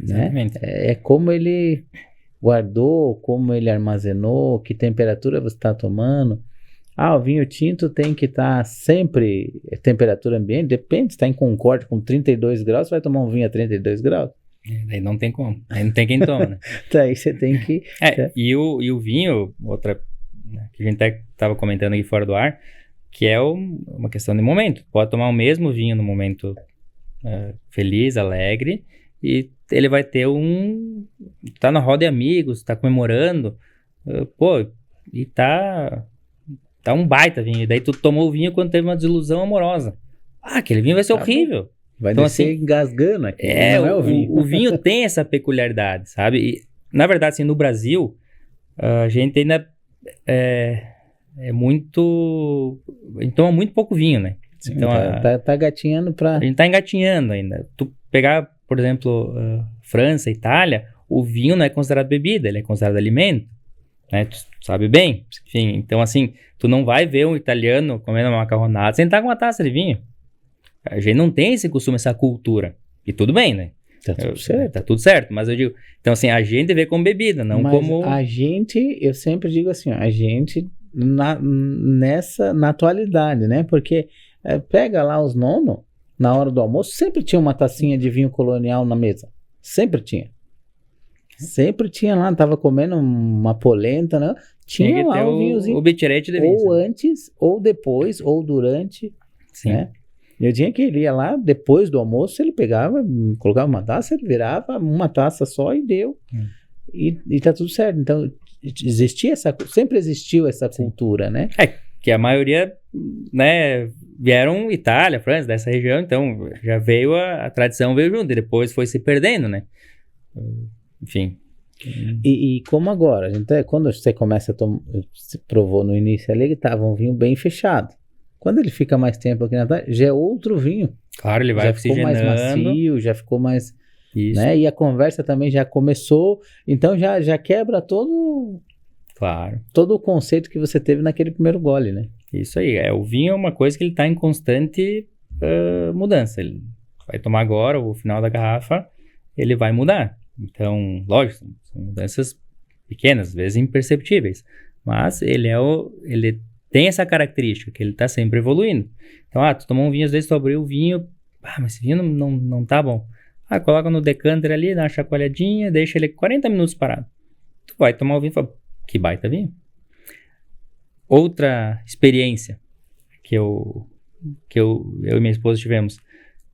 né? É como ele guardou, como ele armazenou, que temperatura você está tomando. O vinho tinto tem que estar sempre temperatura ambiente, depende, se está em Concórdia com 32 graus, você vai tomar um vinho a 32 graus. Aí não tem como, aí não tem quem toma, né? Daí você tem que... E o vinho, outra, né, que a gente até estava comentando aqui fora do ar, que é uma questão de momento. Pode tomar o mesmo vinho no momento feliz, alegre, e ele vai ter tá na roda de amigos, tá comemorando, e tá um baita vinho. E daí tu tomou o vinho quando teve uma desilusão amorosa. Aquele vinho vai ser horrível. Vai descer assim, engasgando aqui. Não é o vinho. O vinho tem essa peculiaridade, sabe? E, na verdade, assim, no Brasil, a gente ainda é muito... A gente toma muito pouco vinho, né? Sim, então, tá gatinhando pra... A gente tá engatinhando ainda. Tu pegar, por exemplo, França, Itália, o vinho não é considerado bebida, ele é considerado alimento. Né? Tu sabe bem. Enfim, então, assim, tu não vai ver um italiano comendo uma macarronada sem estar com uma taça de vinho. A gente não tem esse costume, essa cultura. E tudo bem, né? Tá tudo certo. Mas eu digo... Então, assim, a gente vê como bebida, não como... a gente... Eu sempre digo assim, a gente... Na atualidade, né? Porque pega lá os nonos, na hora do almoço, sempre tinha uma tacinha de vinho colonial na mesa. Sempre tinha. Sempre tinha lá. Tava comendo uma polenta, né? Tinha lá o vinhozinho. O bitirete de vinho. Ou antes, ou depois, ou durante. Sim. Né? Eu tinha que ir lá, depois do almoço, ele pegava, colocava uma taça, ele virava uma taça só e deu. E tá tudo certo. Então, sempre existiu essa cultura, né? Que a maioria, né, vieram Itália, França, dessa região, então já veio a tradição veio junto, e depois foi se perdendo, né? Enfim. E como agora, quando você começa você provou no início ali, que tava um vinho bem fechado. Quando ele fica mais tempo aqui na Itália, já é outro vinho. Claro, ele vai oxigenando. Já ficou mais macio, já ficou mais... Isso. Né? E a conversa também já começou, então já quebra todo o conceito que você teve naquele primeiro gole, né? Isso aí, o vinho é uma coisa que ele está em constante mudança. Ele vai tomar agora, o final da garrafa, ele vai mudar. Então, lógico, são mudanças pequenas, às vezes imperceptíveis, mas ele tem essa característica, que ele está sempre evoluindo. Então, tu tomou um vinho, às vezes tu abriu o vinho, mas esse vinho não tá bom. Coloca no decanter ali, dá uma chacoalhadinha, deixa ele 40 minutos parado. Tu vai tomar o vinho e fala, que baita vinho. Outra experiência que eu e minha esposa tivemos,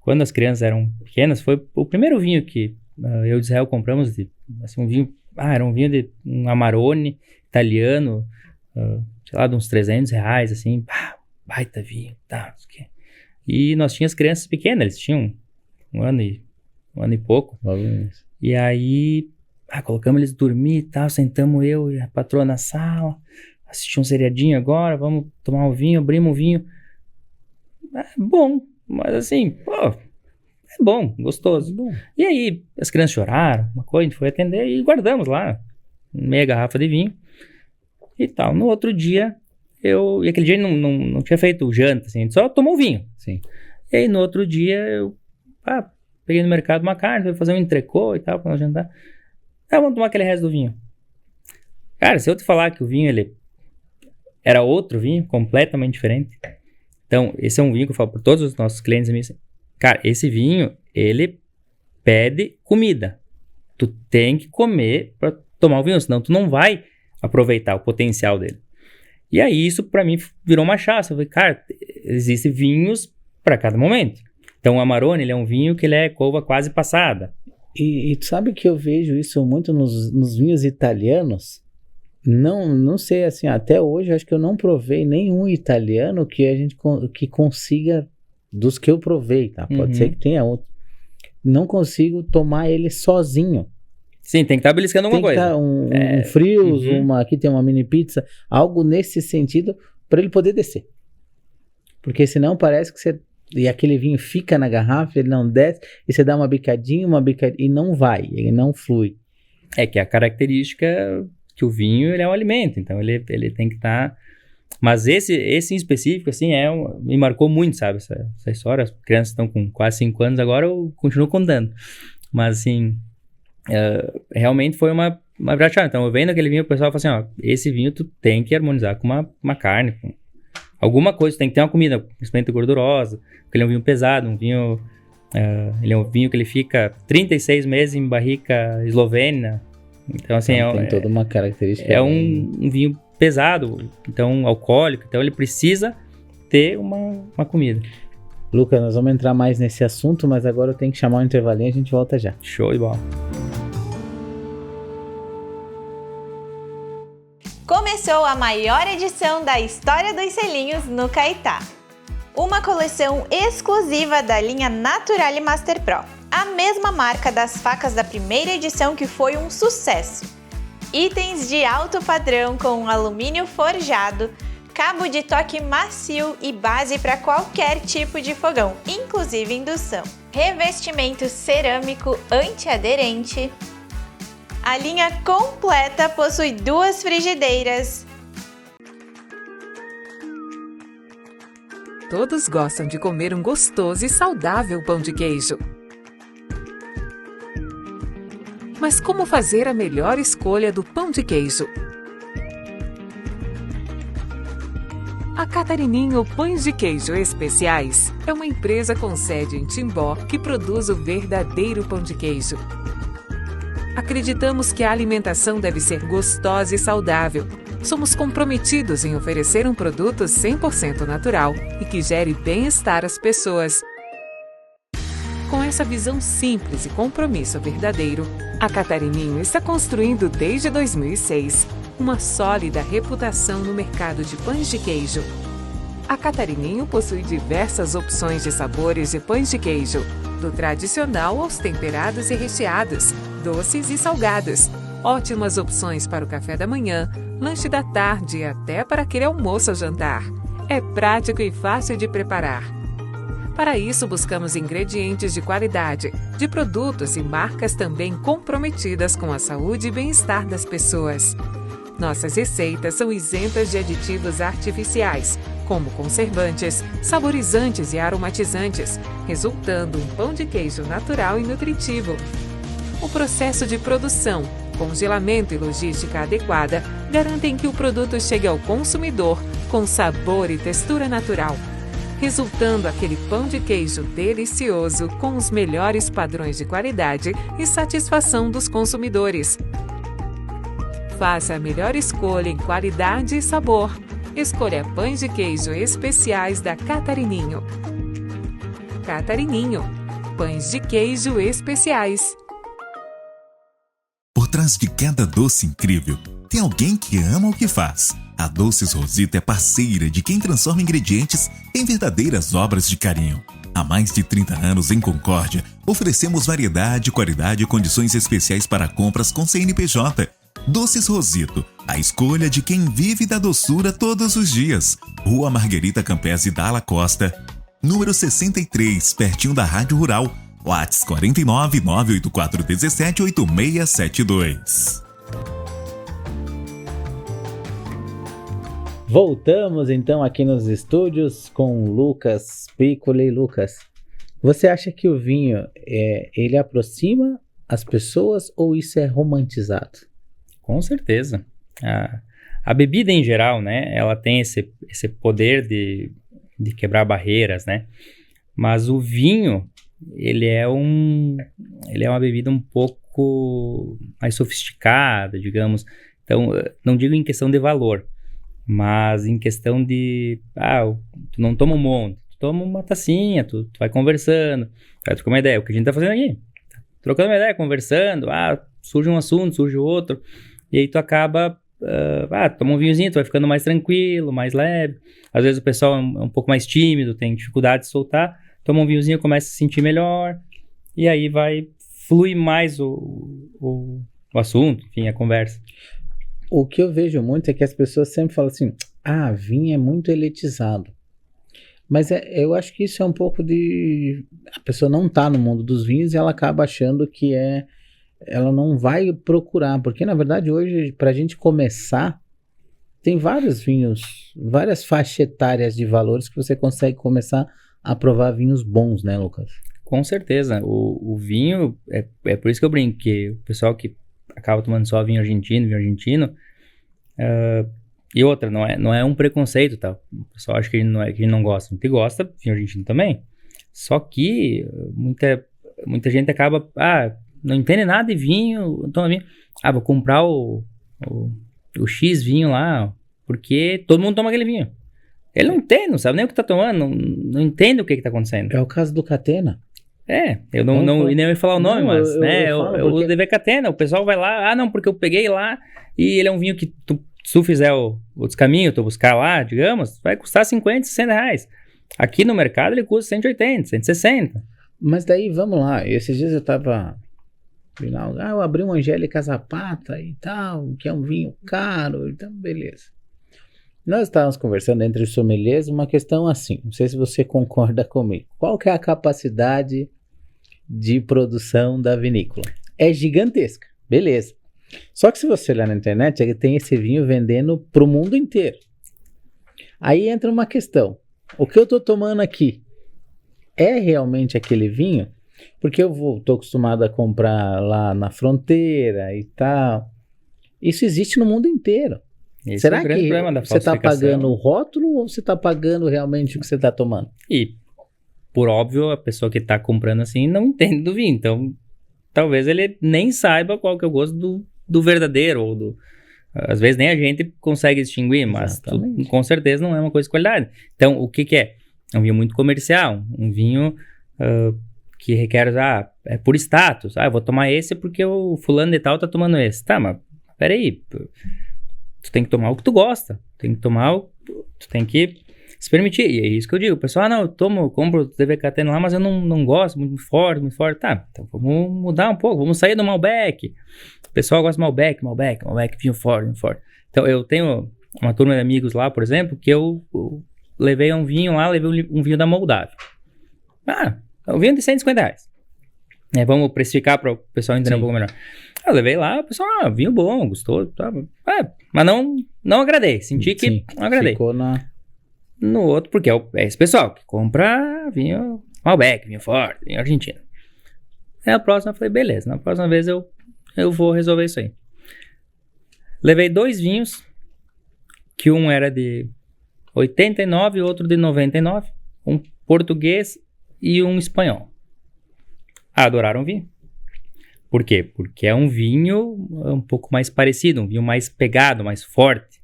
quando as crianças eram pequenas, foi o primeiro vinho que eu e Israel compramos, assim, um vinho, era um vinho de um Amarone italiano, sei lá, de uns R$300, assim, baita vinho, tá, isso aqui. E nós tínhamos crianças pequenas, eles tinham um ano e pouco. E aí, colocamos eles dormir e tal, sentamos eu e a patroa na sala, assistimos um seriadinho agora, vamos tomar um vinho, abrimos um vinho. Bom, mas assim, pô, é bom, gostoso. Bom. E aí, as crianças choraram, uma coisa, a gente foi atender e guardamos lá, meia garrafa de vinho e tal. No outro dia, e aquele dia não tinha feito janta, assim, a gente só tomou vinho. Sim. E aí, no outro dia, eu peguei no mercado uma carne, fui fazer um entrecô e tal, pra nós jantar. Vamos tomar aquele resto do vinho. Cara, se eu te falar que o vinho, ele era outro vinho, completamente diferente. Então, esse é um vinho que eu falo para todos os nossos clientes. Cara, esse vinho, ele pede comida. Tu tem que comer para tomar o vinho, senão tu não vai aproveitar o potencial dele. E aí, isso para mim virou uma chave. Eu falei, cara, existem vinhos para cada momento. Então, o Amarone, ele é um vinho que ele é couva quase passada. E tu sabe que eu vejo isso muito nos vinhos italianos? Não sei, assim, até hoje acho que eu não provei nenhum italiano que consiga, dos que eu provei, tá? Pode ser que tenha outro. Não consigo tomar ele sozinho. Sim, tem que estar beliscando alguma coisa. Tem que estar um frios, aqui tem uma mini pizza, algo nesse sentido, para ele poder descer. Porque senão parece que você... E aquele vinho fica na garrafa, ele não desce, e você dá uma bicadinha, e não vai, ele não flui. É que a característica que o vinho, ele é um alimento, então ele tem que estar... Mas esse em específico, assim, me marcou muito, sabe, essa história. As crianças estão com quase 5 anos agora, eu continuo contando. Mas, assim, realmente foi uma verdade. Então, eu vendo aquele vinho, o pessoal fala assim, esse vinho tu tem que harmonizar com uma carne, com alguma coisa, tem que ter uma comida, principalmente gordurosa, porque ele é um vinho pesado, ele é um vinho que ele fica 36 meses em barrica eslovêna. Então, assim, tem toda uma característica. É um vinho pesado, então alcoólico, então ele precisa ter uma comida. Lucas, nós vamos entrar mais nesse assunto, mas agora eu tenho que chamar um intervalinho e a gente volta já. Show de bola. Começou a maior edição da história dos selinhos no Caetá. Uma coleção exclusiva da linha Naturale Master Pro, a mesma marca das facas da primeira edição que foi um sucesso. Itens de alto padrão com alumínio forjado, cabo de toque macio e base para qualquer tipo de fogão, inclusive indução. Revestimento cerâmico antiaderente. A linha completa possui 2 frigideiras. Todos gostam de comer um gostoso e saudável pão de queijo. Mas como fazer a melhor escolha do pão de queijo? A Catarininho Pães de Queijo Especiais é uma empresa com sede em Timbó que produz o verdadeiro pão de queijo. Acreditamos que a alimentação deve ser gostosa e saudável. Somos comprometidos em oferecer um produto 100% natural e que gere bem-estar às pessoas. Com essa visão simples e compromisso verdadeiro, a Catarininho está construindo desde 2006 uma sólida reputação no mercado de pães de queijo. A Catarininho possui diversas opções de sabores de pães de queijo, do tradicional aos temperados e recheados, doces e salgados. Ótimas opções para o café da manhã, lanche da tarde e até para aquele almoço ou jantar. É prático e fácil de preparar. Para isso, buscamos ingredientes de qualidade, de produtos e marcas também comprometidas com a saúde e bem-estar das pessoas. Nossas receitas são isentas de aditivos artificiais, como conservantes, saborizantes e aromatizantes, resultando um pão de queijo natural e nutritivo. O processo de produção, congelamento e logística adequada garantem que o produto chegue ao consumidor com sabor e textura natural, resultando aquele pão de queijo delicioso com os melhores padrões de qualidade e satisfação dos consumidores. Faça a melhor escolha em qualidade e sabor. Escolha pães de queijo especiais da Catarininho. Catarininho, pães de queijo especiais. Por trás de cada doce incrível, tem alguém que ama o que faz. A Doces Rosito é parceira de quem transforma ingredientes em verdadeiras obras de carinho. Há mais de 30 anos em Concórdia, oferecemos variedade, qualidade e condições especiais para compras com CNPJ. Doces Rosito, a escolha de quem vive da doçura todos os dias. Rua Marguerita Campese Dalla Costa, número 63, pertinho da Rádio Rural. WhatsApp 49 984 17 8672. Voltamos então aqui nos estúdios com Lucas Piccoli. Lucas, você acha que o vinho ele aproxima as pessoas ou isso é romantizado? Com certeza. A bebida em geral, né, ela tem esse poder de quebrar barreiras, né? Mas o vinho, ele é uma bebida um pouco mais sofisticada, digamos. Então, não digo em questão de valor, mas em questão de, tu não toma um monte, tu toma uma tacinha, tu vai conversando, vai trocar uma ideia, o que a gente tá fazendo aqui, trocando uma ideia, conversando, surge um assunto, surge outro, e aí tu acaba, toma um vinhozinho, tu vai ficando mais tranquilo, mais leve, às vezes o pessoal é um pouco mais tímido, tem dificuldade de soltar, toma um vinhozinho, começa a se sentir melhor, e aí flui mais o assunto, enfim, a conversa. O que eu vejo muito é que as pessoas sempre falam assim, vinho é muito elitizado. Mas eu acho que isso é um pouco de... A pessoa não tá no mundo dos vinhos e ela acaba achando que ela não vai procurar. Porque, na verdade, hoje, pra gente começar, tem vários vinhos, várias faixas etárias de valores que você consegue começar a provar vinhos bons, né, Lucas? Com certeza. O vinho, é por isso que eu brinco, que o pessoal que acaba tomando só vinho argentino, e outra, não é um preconceito, tá? O pessoal acha que a gente não gosta. A gente gosta, vinho argentino também. Só que muita gente acaba, não entende nada de vinho, toma vinho. Vou comprar o X vinho lá, porque todo mundo toma aquele vinho. Ele não entende, não sabe nem o que tá tomando, não entende o que tá acontecendo. É o caso do Catena. Eu nem ia falar o nome, mas eu uso DV Catena, o pessoal vai lá, não, porque eu peguei lá, e ele é um vinho que se tu fizer o descaminho, tu buscar lá, digamos, vai custar 50, 60 reais. Aqui no mercado ele custa 180, 160. Mas daí, vamos lá, esses dias eu tava... eu abri um Angélica Zapata e tal, que é um vinho caro, então beleza. Nós estávamos conversando entre os sommeliers uma questão assim, não sei se você concorda comigo. Qual que é a capacidade de produção da vinícola? É gigantesca, beleza. Só que se você olhar na internet, ele tem esse vinho vendendo para o mundo inteiro. Aí entra uma questão, o que eu estou tomando aqui é realmente aquele vinho? Porque eu estou acostumado a comprar lá na fronteira e tal. Isso existe no mundo inteiro. Esse Será é o grande que problema da você está falsificação. pagando o rótulo ou você está pagando realmente o que você está tomando? E, por óbvio, a pessoa que está comprando assim não entende do vinho. Então, talvez ele nem saiba qual que é o gosto do verdadeiro. Ou às vezes nem a gente consegue distinguir, mas com certeza não é uma coisa de qualidade. Então, o que é? É um vinho muito comercial. Um vinho que requer, é por status. Eu vou tomar esse porque o fulano de tal está tomando esse. Tá, mas peraí... Tu tem que tomar o que tu gosta. Tu tem que se permitir. E é isso que eu digo. O pessoal, eu compro o DV Catena lá, mas eu não gosto, muito forte. Tá, então vamos mudar um pouco. Vamos sair do Malbec. O pessoal gosta de Malbec, vinho forte. Então, eu tenho uma turma de amigos lá, por exemplo, que eu levei um vinho lá, um vinho da Moldávia. Um vinho de 150 reais. Vamos precificar para o pessoal entender um pouco melhor. Eu levei lá, o pessoal, vinho bom, gostou, tá, mas não agradei, senti que não agradei. Ficou no outro, porque é esse pessoal que compra vinho Malbec, vinho forte, vinho argentino. Aí a próxima eu falei, beleza, na próxima vez eu vou resolver isso aí. Levei 2 vinhos, que um era de 89 e outro de 99, um português e um espanhol. Adoraram o vinho. Por quê? Porque é um vinho um pouco mais parecido, um vinho mais pegado, mais forte.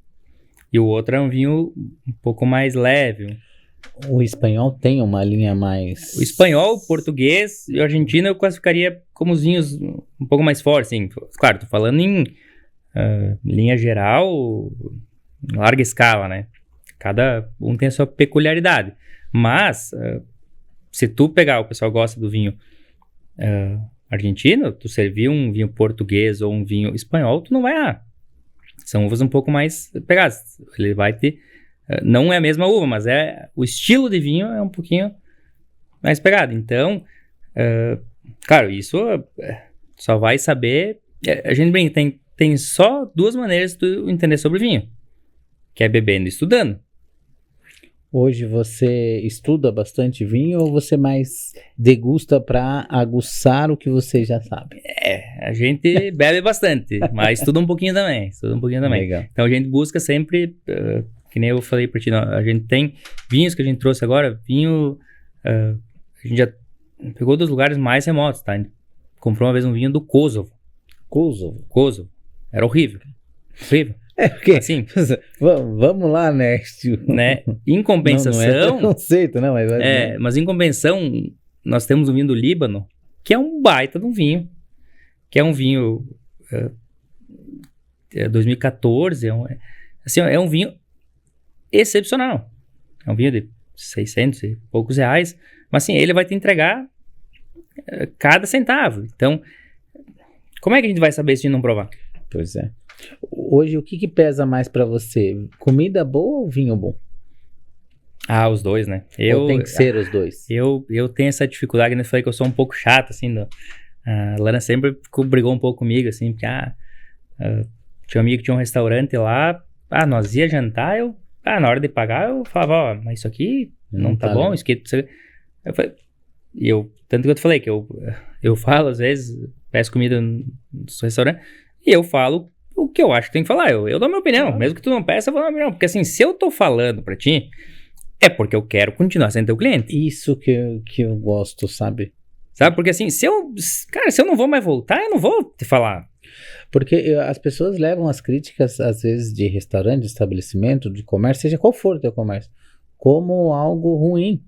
E o outro é um vinho um pouco mais leve. O espanhol tem uma linha mais... O espanhol, o português e o argentino eu classificaria como os vinhos um pouco mais fortes. Assim. Claro, tô falando em linha geral, larga escala, né? Cada um tem a sua peculiaridade. Mas, se tu pegar, o pessoal gosta do vinho argentino, tu servir um vinho português ou um vinho espanhol, tu não vai errar. São uvas um pouco mais pegadas. Ele vai ter... não é a mesma uva, mas o estilo de vinho é um pouquinho mais pegado. Então, claro, isso só vai saber... A gente brinca, tem só 2 maneiras de tu entender sobre vinho. Que é bebendo e estudando. Hoje você estuda bastante vinho ou você mais degusta para aguçar o que você já sabe? A gente bebe bastante, mas estuda um pouquinho também. Legal. Então a gente busca sempre, que nem eu falei pra ti, a gente tem vinhos que a gente trouxe agora, a gente já pegou dos lugares mais remotos, tá? A gente comprou uma vez um vinho do Kosovo. Kosovo. Era horrível. Porque, assim, vamos lá, né? Em compensação... Não é preconceito, não. Mas em compensação, nós temos um vinho do Líbano, que é um baita de um vinho. Que é um vinho... 2014. É um vinho excepcional. É um vinho de 600 e poucos reais. Mas assim, ele vai te entregar cada centavo. Então, como é que a gente vai saber se a gente não provar? Pois é. Hoje, o que pesa mais pra você? Comida boa ou vinho bom? Os dois, né? Ou tem que ser os dois? Eu tenho essa dificuldade, né? Eu falei que eu sou um pouco chato, assim. A Lana sempre brigou um pouco comigo, assim, porque tinha um amigo que tinha um restaurante lá, nós ia jantar, na hora de pagar, eu falava, mas isso aqui não tá bom, isso aqui... Eu falei, tanto que eu te falei, que eu falo, às vezes, peço comida no restaurante, e eu falo o que eu acho que tem que falar. Eu dou minha opinião. Mesmo que tu não peça, eu vou dar minha opinião. Porque assim, se eu tô falando pra ti, é porque eu quero continuar sendo teu cliente. Isso que eu gosto, sabe? Sabe? Porque assim, se eu não vou mais voltar, eu não vou te falar. Porque as pessoas levam as críticas, às vezes, de restaurante, de estabelecimento, de comércio, seja qual for o teu comércio, como algo ruim.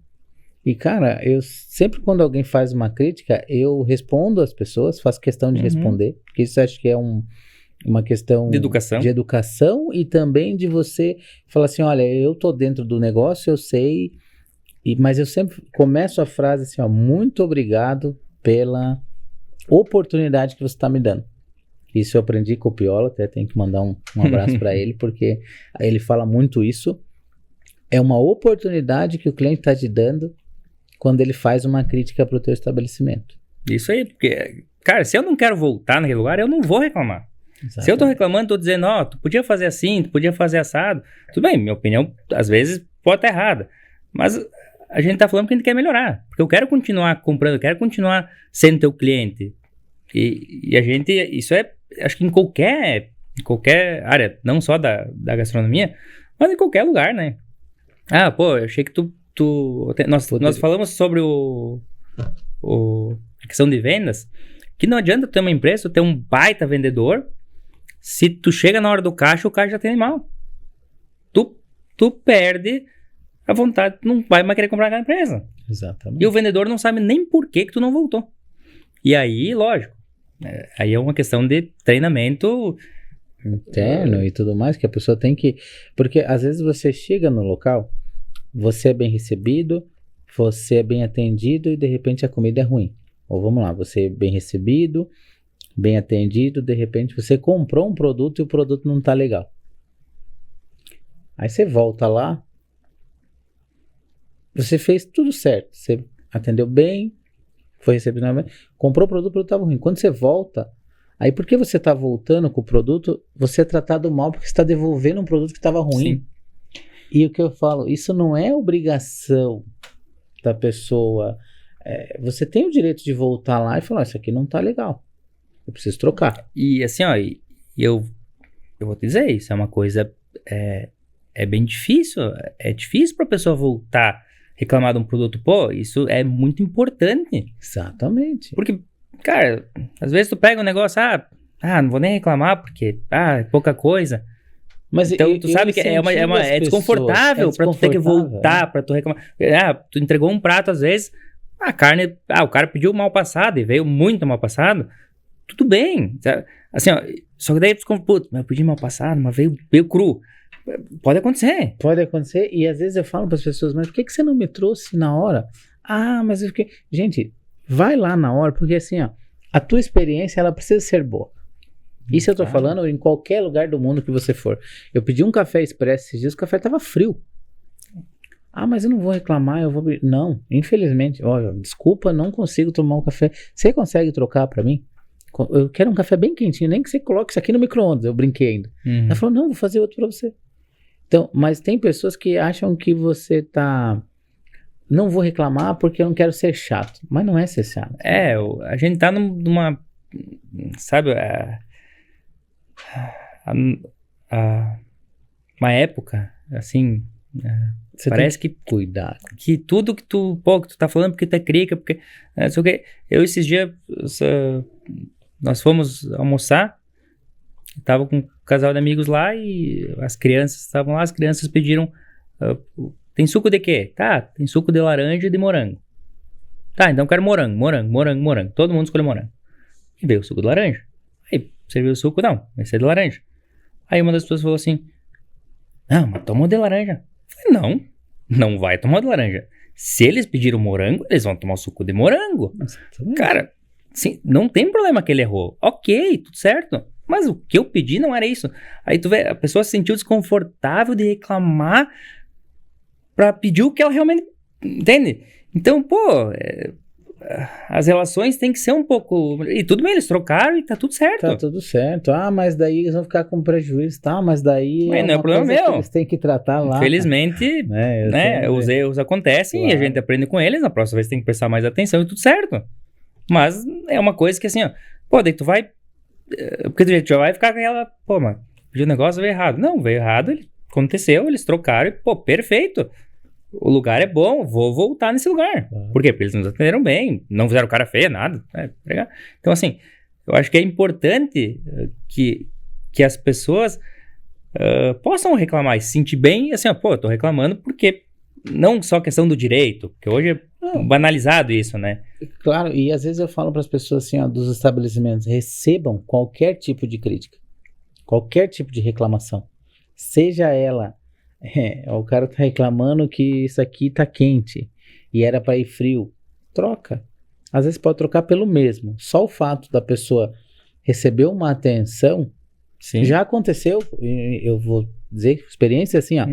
E, cara, eu sempre quando alguém faz uma crítica, eu respondo às pessoas, faço questão de responder, porque isso acho que é uma questão de educação e também de você falar assim, olha, eu tô dentro do negócio, eu sei, mas eu sempre começo a frase assim, muito obrigado pela oportunidade que você está me dando. Isso eu aprendi com o Piola, até tenho que mandar um abraço para ele, porque ele fala muito isso. É uma oportunidade que o cliente está te dando quando ele faz uma crítica para o teu estabelecimento. Isso aí, porque, cara, se eu não quero voltar naquele lugar, eu não vou reclamar. Exatamente. Se eu tô reclamando, tô dizendo, tu podia fazer assim, tu podia fazer assado. Tudo bem, minha opinião, às vezes, pode estar errada. Mas a gente tá falando que a gente quer melhorar. Porque eu quero continuar comprando, eu quero continuar sendo teu cliente. E a gente, isso acho que em qualquer área, não só da gastronomia, mas em qualquer lugar, né? Eu achei que nós falamos sobre a questão de vendas, que não adianta ter uma empresa, ter um baita vendedor, se tu chega na hora do caixa, o caixa já tem animal. Tu perde a vontade, tu não vai mais querer comprar aquela empresa. Exatamente. E o vendedor não sabe nem por que tu não voltou. E aí, lógico, aí é uma questão de treinamento interno e tudo mais, que a pessoa tem que... Porque às vezes você chega no local, você é bem recebido, você é bem atendido e de repente a comida é ruim. Ou vamos lá, você é bem recebido, bem atendido, de repente você comprou um produto e o produto não tá legal. Aí você volta lá, você fez tudo certo, você atendeu bem, foi recebido bem, comprou o produto estava ruim. Quando você volta, aí porque você tá voltando com o produto, você é tratado mal porque você está devolvendo um produto que estava ruim. Sim. E o que eu falo, isso não é obrigação da pessoa. Você tem o direito de voltar lá e falar, isso aqui não tá legal, eu preciso trocar. E assim, eu vou te dizer, isso é uma coisa, é bem difícil, é difícil pra pessoa voltar, reclamar de um produto, isso é muito importante. Exatamente. Porque, cara, às vezes tu pega um negócio, não vou nem reclamar porque, é pouca coisa. Mas então, tu sabe que é desconfortável pra tu ter que voltar, pra tu reclamar. Tu entregou um prato, às vezes, a carne, o cara pediu mal passado e veio muito mal passado, tudo bem. Assim, Só que daí tu ficou, putz, mas eu pedi mal passado, mas veio cru. Pode acontecer. Pode acontecer, e às vezes eu falo para as pessoas, mas por que você não me trouxe na hora? Ah, mas eu fiquei... Gente, vai lá na hora, porque assim, ó, a tua experiência, ela precisa ser boa. Isso eu tô falando em qualquer lugar do mundo que você for. Eu pedi um café expresso esses dias, o café tava frio. Ah, mas eu não vou reclamar, eu vou... Não, infelizmente, olha, desculpa, não consigo tomar um café. Você consegue trocar para mim? Eu quero um café bem quentinho, nem que você coloque isso aqui no micro-ondas, eu brinquei ainda. Ela falou, não, vou fazer outro para você. Então, mas tem pessoas que acham que você tá... Não vou reclamar porque eu não quero ser chato. Mas não é ser chato. A gente tá numa... Sabe, uma época, assim... Você parece tem que cuidar. Que tudo que tu tá falando porque tu é crica, porque... Só que eu esses dias... Nós fomos almoçar, tava com um casal de amigos lá e as crianças estavam lá, as crianças pediram... tem suco de quê? Tá, tem suco de laranja e de morango. Tá, então eu quero morango. Todo mundo escolheu morango. E veio o suco de laranja. Aí, serviu o suco? Não, vai ser de laranja. Aí uma das pessoas falou assim, não, mas toma o de laranja. Eu falei, não vai tomar o de laranja. Se eles pediram morango, eles vão tomar o suco de morango. Cara, sim, não tem problema que ele errou. Ok, tudo certo. Mas o que eu pedi não era isso. Aí tu vê, a pessoa se sentiu desconfortável de reclamar pra pedir o que ela realmente... Entende? Então, pô... as relações têm que ser um pouco... E tudo bem, eles trocaram e tá tudo certo. Tá tudo certo. Ah, mas daí eles vão ficar com prejuízo, tá? Mas daí... Mas não é problema meu. Eles têm que tratar lá. Infelizmente, os erros acontecem, claro. E a gente aprende com eles. Na próxima vez tem que prestar mais atenção e tudo certo. Mas é uma coisa que assim, ó... Pô, daí tu vai... Porque tu já vai ficar com aquela... Pô, mas o negócio veio errado. Não, veio errado, aconteceu, eles trocaram e, pô, perfeito. O lugar é bom, vou voltar nesse lugar. Por quê? Porque eles nos atenderam bem, não fizeram cara feia, nada. Então, assim, eu acho que é importante que as pessoas possam reclamar e se sentir bem, assim, ó, pô, eu tô reclamando porque não só questão do direito, porque hoje é banalizado isso, né? Claro, e às vezes eu falo para as pessoas assim, ó, dos estabelecimentos, recebam qualquer tipo de crítica, qualquer tipo de reclamação, seja ela... o cara tá reclamando que isso aqui tá quente e era para ir frio. Troca. Às vezes pode trocar pelo mesmo. Só o fato da pessoa receber uma atenção, sim, já aconteceu. Eu vou dizer que experiência assim, ó.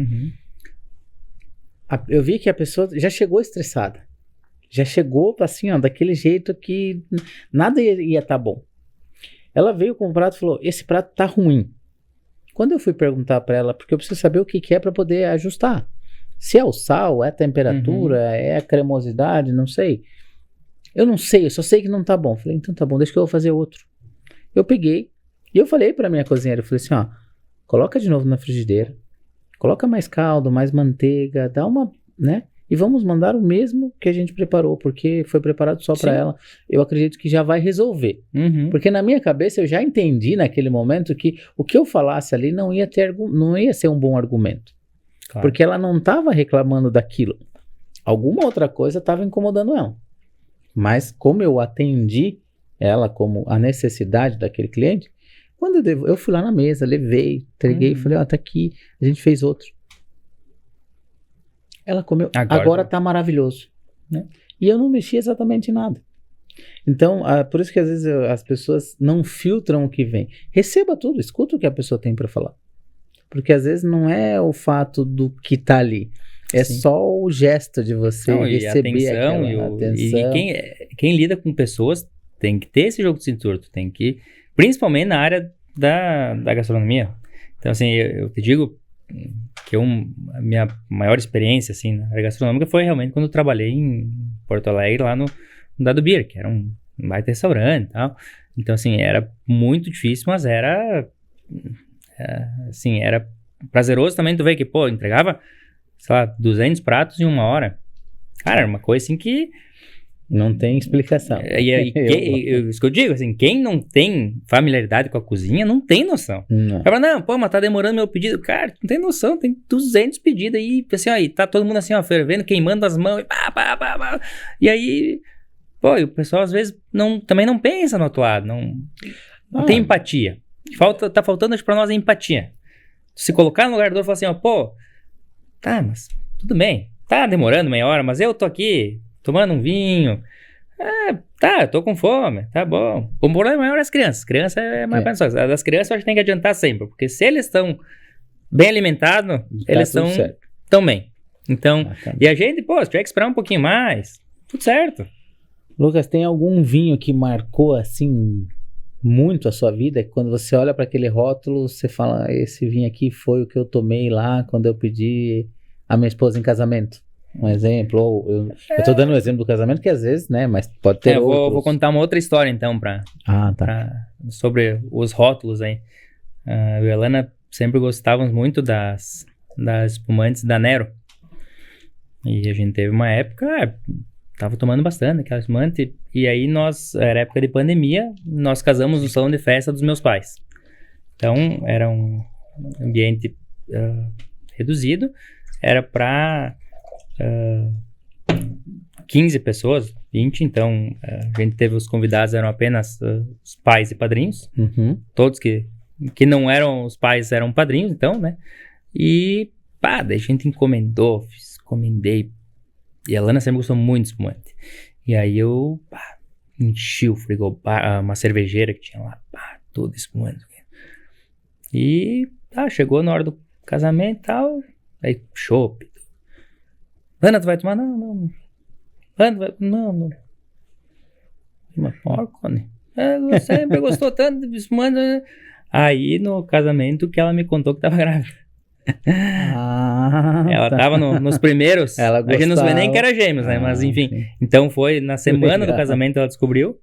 Eu vi que a pessoa já chegou estressada. Já chegou assim, ó, daquele jeito que nada ia tá bom. Ela veio com o prato e falou: esse prato tá ruim. Quando eu fui perguntar para ela, porque eu preciso saber o que é para poder ajustar. Se é o sal, é a temperatura, é a cremosidade, não sei. Eu não sei, eu só sei que não tá bom. Falei, então tá bom, deixa que eu vou fazer outro. Eu peguei e eu falei para minha cozinheira, eu falei assim, ó, coloca de novo na frigideira, coloca mais caldo, mais manteiga, dá uma, né? E vamos mandar o mesmo que a gente preparou, porque foi preparado só para ela. Eu acredito que já vai resolver. Porque na minha cabeça eu já entendi naquele momento que o que eu falasse ali não ia ser um bom argumento. Claro. Porque ela não estava reclamando daquilo. Alguma outra coisa estava incomodando ela. Mas como eu atendi ela como a necessidade daquele cliente, quando eu fui lá na mesa, levei, entreguei, falei, ó, tá aqui, a gente fez outro. Ela comeu, agora tá maravilhoso, né? E eu não mexi exatamente em nada. Então, por isso que às vezes as pessoas não filtram o que vem. Receba tudo, escuta o que a pessoa tem para falar. Porque às vezes não é o fato do que tá ali. É só o gesto de você receber aquela atenção. E quem lida com pessoas tem que ter esse jogo de cintura. Tu tem que, principalmente na área da gastronomia. Então, assim, eu te digo que a minha maior experiência assim, na área gastronômica foi realmente quando eu trabalhei em Porto Alegre, lá no Dado Beer, que era um baita restaurante e tal. Então, assim, era muito difícil, mas era prazeroso também tu ver que, pô, entregava, sei lá, 200 pratos em 1 hora. Cara, era uma coisa assim que... Não tem explicação. Isso que eu digo, assim, quem não tem familiaridade com a cozinha não tem noção. Não, pô, mas tá demorando meu pedido. Cara, não tem noção, tem 200 pedidos aí, assim, ó, e tá todo mundo assim, ó, fervendo, queimando as mãos, e aí, pô, e o pessoal às vezes também não pensa no outro lado, não tem empatia. Tá faltando acho, pra nós a empatia. Se colocar no lugar do outro e falar assim, ó, pô, tá, mas tudo bem, tá demorando meia hora, mas eu tô aqui tomando um vinho, tá, eu tô com fome, tá bom. O problema maior é as crianças. Criança é mais pensado. Das crianças eu acho que tem que adiantar sempre, porque se eles estão bem alimentados, eles estão bem. Então, e a gente, pô, se tiver que esperar um pouquinho mais, tudo certo. Lucas, tem algum vinho que marcou, assim, muito a sua vida? Que quando você olha para aquele rótulo, você fala, esse vinho aqui foi o que eu tomei lá quando eu pedi a minha esposa em casamento? Um exemplo, ou eu tô dando um exemplo do casamento que às vezes, né, mas pode ter outros. Eu vou contar uma outra história então sobre os rótulos aí. Eu e a Elana sempre gostávamos muito das espumantes da Nero. E a gente teve uma época, tava tomando bastante aquela espumante, e aí era época de pandemia, nós casamos no salão de festa dos meus pais. Então, era um ambiente reduzido, era para 15 pessoas, 20, então a gente teve os convidados, eram apenas os pais e padrinhos, todos que não eram os pais eram padrinhos, então, né, e daí a gente encomendei, e a Lana sempre gostou muito de espumante, e aí eu enchi o frigobar, uma cervejeira que tinha lá, tudo espumante, e chegou na hora do casamento e tal, aí chopp. Ana, tu vai tomar? Não. Ana, tu vai? Não. Mas porco, né? Eu sempre gostou tanto de espumante. Né? Aí, no casamento, que ela me contou que tava grávida. Ela tava nos primeiros. Ela a gente não sabia nem que era gêmeos, né? Mas, enfim. Sim. Então, foi na semana do casamento ela descobriu.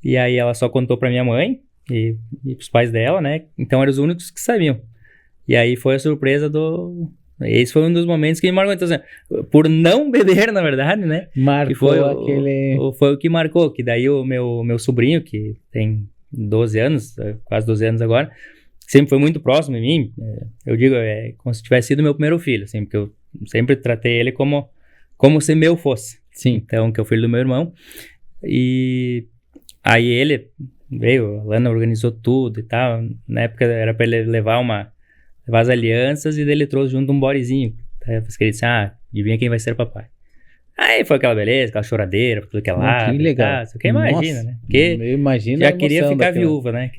E aí, ela só contou pra minha mãe e pros pais dela, né? Então, eram os únicos que sabiam. E aí, foi a surpresa do... Esse foi um dos momentos que me marcou. Então, assim, por não beber, na verdade, né? Marcou foi o que marcou. Que daí o meu sobrinho, que tem 12 anos, quase 12 anos agora, sempre foi muito próximo de mim. Eu digo, como se tivesse sido meu primeiro filho, assim, porque eu sempre tratei ele como se meu fosse. Sim. Então, que é o filho do meu irmão. E aí ele veio, a Lana organizou tudo e tal. Na época era pra ele levar as alianças, e daí ele trouxe junto um bodezinho. Aí ele disse, adivinha quem vai ser o papai. Aí foi aquela beleza, aquela choradeira, tudo que é lá. Que legal. Você imagina, né? Porque eu imagino já queria ficar viúva, né?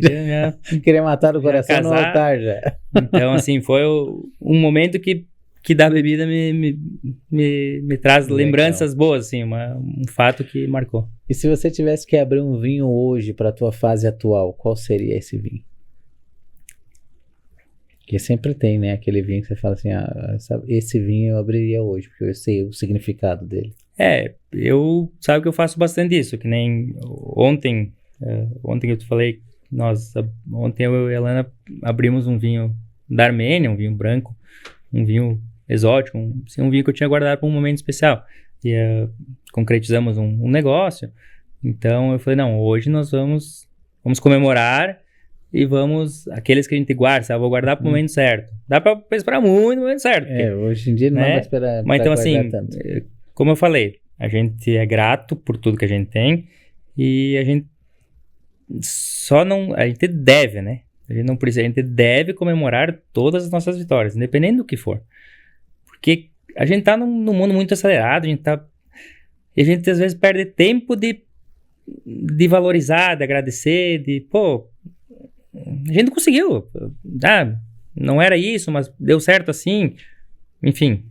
Queria matar o coração no altar já. Então, assim, foi um momento que da bebida me traz lembranças boas, assim, um fato que marcou. E se você tivesse que abrir um vinho hoje para a tua fase atual, qual seria esse vinho? Porque sempre tem, né, aquele vinho que você fala assim, esse vinho eu abriria hoje, porque eu sei o significado dele. Sabe que eu faço bastante isso, que nem ontem que eu te falei, ontem eu e a Elana abrimos um vinho da Armênia, um vinho branco, um vinho exótico, um vinho que eu tinha guardado para um momento especial, e concretizamos um negócio. Então eu falei, não, hoje nós vamos comemorar. E aqueles que a gente guarda, eu vou guardar pro momento certo. Dá pra esperar muito no momento certo. Porque, hoje em dia não dá pra esperar. Mas então, assim, como eu falei, a gente é grato por tudo que a gente tem, e a gente a gente deve, né? A gente não precisa, a gente deve comemorar todas as nossas vitórias, independente do que for. Porque a gente tá num mundo muito acelerado, e a gente às vezes perde tempo de valorizar, de agradecer, a gente conseguiu, não era isso, mas deu certo assim, enfim,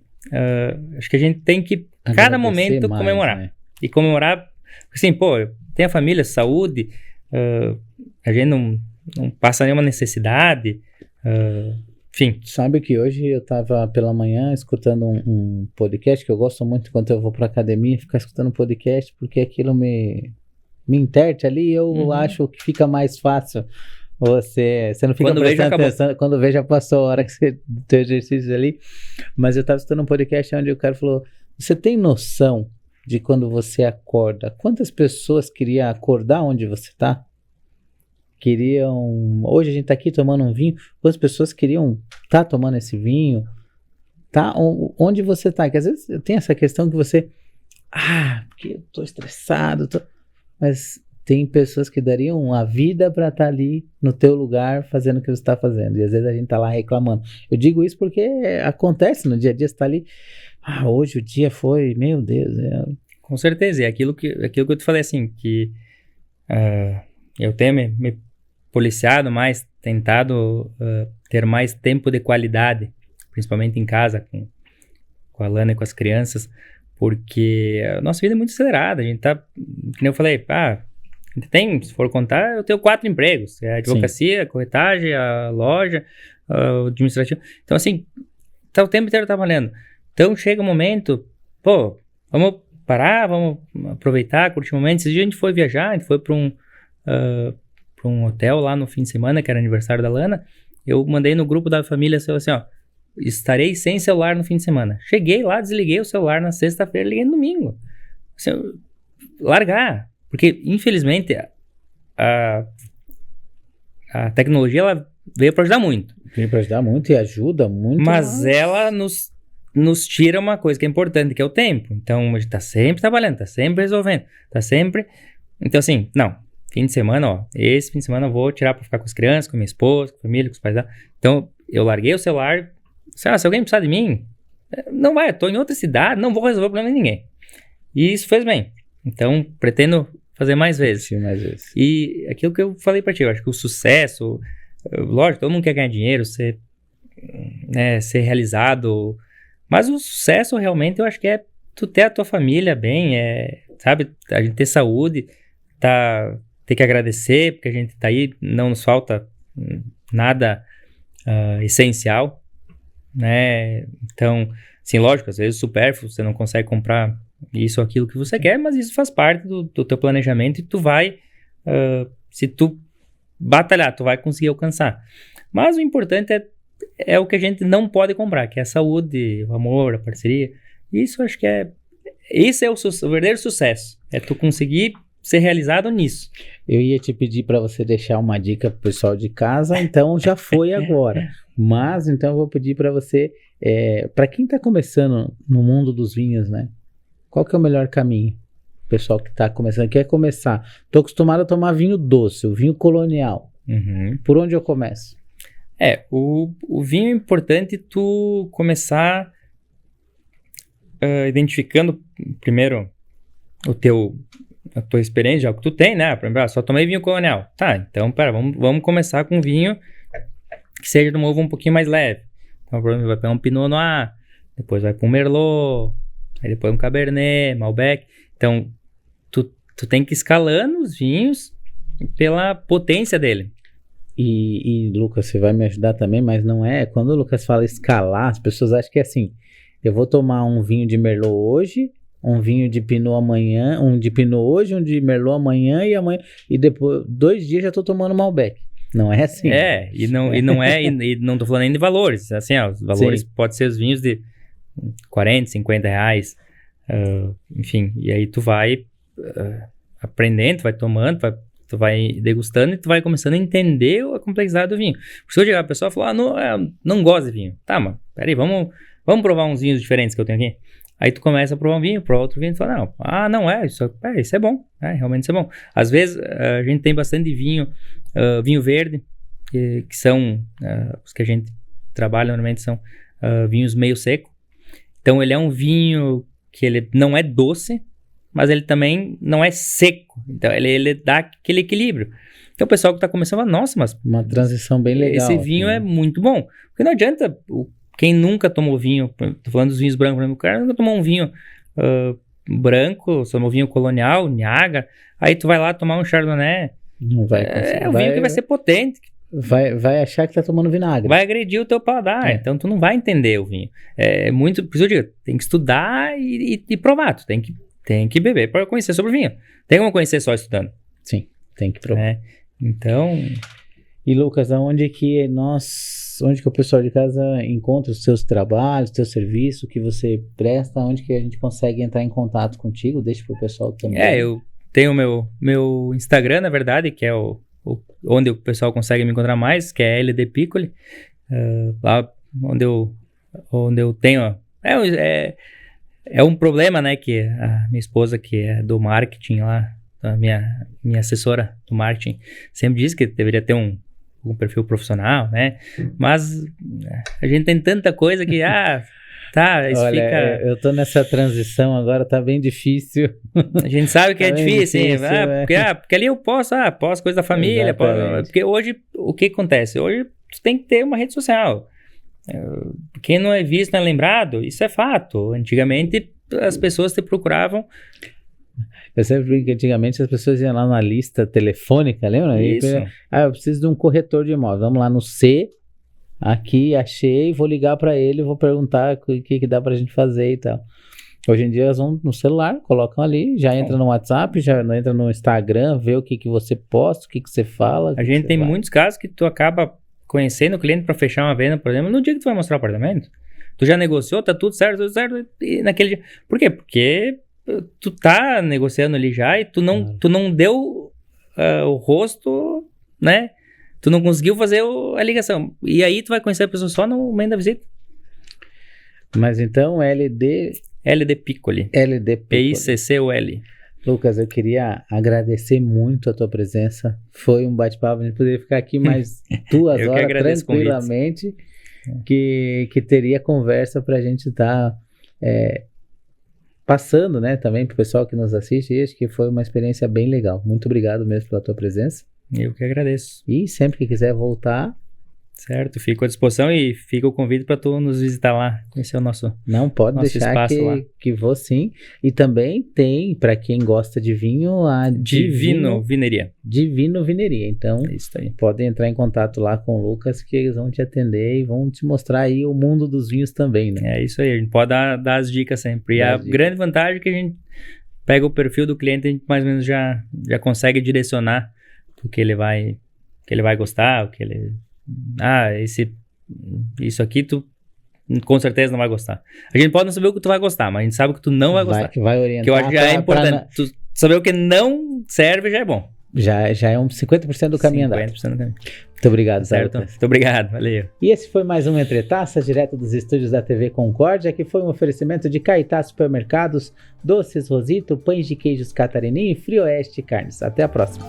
acho que a gente tem que, cada momento, comemorar, né? E comemorar, assim, tem a família, saúde, a gente não passa nenhuma necessidade, enfim. Sabe que hoje eu tava pela manhã escutando um podcast, que eu gosto muito quando eu vou pra academia, ficar escutando um podcast, porque aquilo me interte ali, eu acho que fica mais fácil. Você não fica prestando atenção, quando vê já passou a hora que você tem exercício ali. Mas eu estava escutando um podcast onde o cara falou, você tem noção de quando você acorda, quantas pessoas queriam acordar onde você está? Hoje a gente está aqui tomando um vinho, quantas pessoas queriam estar tomando esse vinho? Tá? Onde você está? Que às vezes tem essa questão que você, porque eu estou estressado, mas tem pessoas que dariam a vida para estar ali no teu lugar fazendo o que você está fazendo. E às vezes a gente tá lá reclamando. Eu digo isso porque acontece no dia a dia, você tá ali, hoje o dia foi, meu Deus. Com certeza, e aquilo que eu te falei assim, que eu tenho me policiado mais, tentado ter mais tempo de qualidade, principalmente em casa, com a Lana e com as crianças, porque a nossa vida é muito acelerada, a gente tá, que nem eu falei, a gente tem, se for contar, eu tenho 4 empregos, a advocacia, a corretagem, a loja, o administrativo, então assim, tá o tempo inteiro trabalhando, então chega um momento, vamos parar, vamos aproveitar, curtir o momento. Esse dia a gente foi viajar, a gente foi para um hotel lá no fim de semana, que era aniversário da Lana, eu mandei no grupo da família assim, estarei sem celular no fim de semana. Cheguei lá, desliguei o celular na sexta-feira, liguei no domingo. Assim, largar. Porque, infelizmente, a tecnologia ela veio para ajudar muito. Veio para ajudar muito e ajuda muito. Mas ela nos tira uma coisa que é importante, que é o tempo. Então, a gente tá sempre trabalhando, tá sempre resolvendo, tá sempre... Então, assim, fim de semana, esse fim de semana eu vou tirar pra ficar com as crianças, com minha esposa, com a família, com os pais dela. Então, eu larguei o celular. Se alguém precisar de mim, não vai, eu tô em outra cidade, não vou resolver o problema de ninguém. E isso fez bem. Então, pretendo fazer mais vezes. Sim, mais vezes. E aquilo que eu falei pra ti, eu acho que o sucesso, lógico, todo mundo quer ganhar dinheiro, ser realizado, mas o sucesso realmente eu acho que é tu ter a tua família bem, sabe, a gente ter saúde, ter que agradecer, porque a gente tá aí, não nos falta nada essencial, né? Então, sim, lógico, às vezes supérfluo, você não consegue comprar isso ou aquilo que você quer, mas isso faz parte do teu planejamento e tu vai, se tu batalhar, tu vai conseguir alcançar. Mas o importante é o que a gente não pode comprar, que é a saúde, o amor, a parceria. Isso acho que esse é o verdadeiro sucesso, é tu conseguir ser realizado nisso. Eu ia te pedir para você deixar uma dica pro pessoal de casa, então já foi agora. Mas então eu vou pedir para você, para quem está começando no mundo dos vinhos, né? Qual que é o melhor caminho? O pessoal que está começando, quer começar. Estou acostumado a tomar vinho doce, o vinho colonial. Uhum. Por onde eu começo? O vinho é importante tu começar identificando primeiro a tua experiência, o que tu tem, né? Por exemplo, só tomei vinho colonial. Tá, então, vamos começar com um vinho que seja de novo um pouquinho mais leve. Então, por exemplo, vai pegar um Pinot Noir, depois vai para um Merlot, aí depois um Cabernet, Malbec. Então, tu tem que ir escalando os vinhos pela potência dele. E Lucas, você vai me ajudar também, mas não é. Quando o Lucas fala escalar, as pessoas acham que é assim: eu vou tomar um vinho de Merlot hoje, um vinho de Pinot amanhã, um de Pinot hoje, um de Merlot amanhã, e depois 2 dias já tô tomando Malbec. Não é assim. E não tô falando nem de valores. Assim, os valores podem ser os vinhos de 40, 50 reais, enfim, e aí tu vai aprendendo, tu vai tomando, tu vai degustando e tu vai começando a entender a complexidade do vinho. Porque se eu chegar a pessoa e falar, não gosto de vinho. Tá, mas peraí, vamos provar uns vinhos diferentes que eu tenho aqui. Aí tu começa a provar um vinho, provar outro vinho e fala, isso é bom, realmente isso é bom. Às vezes a gente tem bastante vinho verde, que são os que a gente trabalha normalmente são vinhos meio seco. Então ele é um vinho que ele não é doce, mas ele também não é seco. Então ele dá aquele equilíbrio. Então o pessoal que está começando fala, nossa, mas... Uma transição bem legal. Esse vinho é muito bom. Porque não adianta... Quem nunca tomou vinho, tô falando dos vinhos brancos, o cara nunca tomou um vinho branco, tomou vinho colonial, Niagara, aí tu vai lá tomar um Chardonnay, não vai conseguir. É um vinho que vai ser potente. Vai achar que tá tomando vinagre. Vai agredir o teu paladar, então tu não vai entender o vinho. Por isso eu digo, tem que estudar e provar, tu tem que beber para conhecer sobre o vinho. Tem como conhecer só estudando. Sim, tem que provar. Então... E Lucas, onde que o pessoal de casa encontra os seus trabalhos, o teu serviço que você presta, onde que a gente consegue entrar em contato contigo? Deixa pro pessoal também. Eu tenho o meu Instagram, na verdade, que é onde o pessoal consegue me encontrar mais, que é LD Piccoli, lá onde eu tenho... É um problema, né, que a minha esposa, que é do marketing lá, a minha assessora do marketing, sempre diz que deveria ter um perfil profissional, né? Mas a gente tem tanta coisa que, tá, isso Olha, fica... eu tô nessa transição agora, tá bem difícil. A gente sabe que é Tá bem difícil, difícil, porque ali eu posso coisa da família, Exatamente. porque hoje, o que acontece? Hoje, tu tem que ter uma rede social. Quem não é visto, não é lembrado, isso é fato. Antigamente, as pessoas te procuravam. Eu sempre brinco que antigamente as pessoas iam lá na lista telefônica, lembra? Isso. Eu preciso de um corretor de imóveis. Vamos lá no C, aqui, achei, vou ligar para ele, vou perguntar o que dá pra gente fazer e tal. Hoje em dia elas vão no celular, colocam ali, já entra no WhatsApp, já entra no Instagram, vê o que você posta, o que você fala. A gente tem muitos casos que tu acaba conhecendo o cliente para fechar uma venda, por exemplo, no dia que tu vai mostrar o apartamento. Tu já negociou, tá tudo certo, e naquele dia... Por quê? Porque tu tá negociando ali já e tu não deu o rosto, né? Tu não conseguiu fazer a ligação. E aí tu vai conhecer a pessoa só no momento da visita. Mas então, LD Piccoli. P-I-C-C-O-L. Lucas, eu queria agradecer muito a tua presença. Foi um bate-papo, a gente poderia ficar aqui mais 2 Eu que horas agradeço tranquilamente, que teria conversa pra gente estar passando, né, também pro pessoal que nos assiste. E acho que foi uma experiência bem legal. Muito obrigado mesmo pela tua presença. Eu que agradeço. E sempre que quiser voltar, certo, fico à disposição e fica o convite para tu nos visitar lá, conhecer o nosso... não pode Nosso deixar espaço lá. que vou sim. E também tem, para quem gosta de vinho, a Divino Vineria. Divino Vineria. Então, É isso aí. podem entrar em contato lá com o Lucas, que eles vão te atender e vão te mostrar aí o mundo dos vinhos também, né? É isso aí, a gente pode dar as dicas sempre. E Dar a as dicas. grande vantagem é que a gente pega o perfil do cliente, a gente mais ou menos já consegue direcionar o que ele vai gostar, o que ele... isso aqui tu com certeza não vai gostar. A gente pode não saber o que tu vai gostar, mas a gente sabe o que tu não vai gostar. Vai orientar. Que eu acho que já é importante. Tu saber o que não serve já é bom. Já é um 50% do caminho andado. 50% do caminho. Muito obrigado, Certo? Lucas. Muito obrigado, valeu. E esse foi mais um Entre Taças, direto dos estúdios da TV Concórdia, que foi um oferecimento de Caetá Supermercados, Doces Rosito, Pães de Queijos Catarinense e Frioeste Carnes. Até a próxima.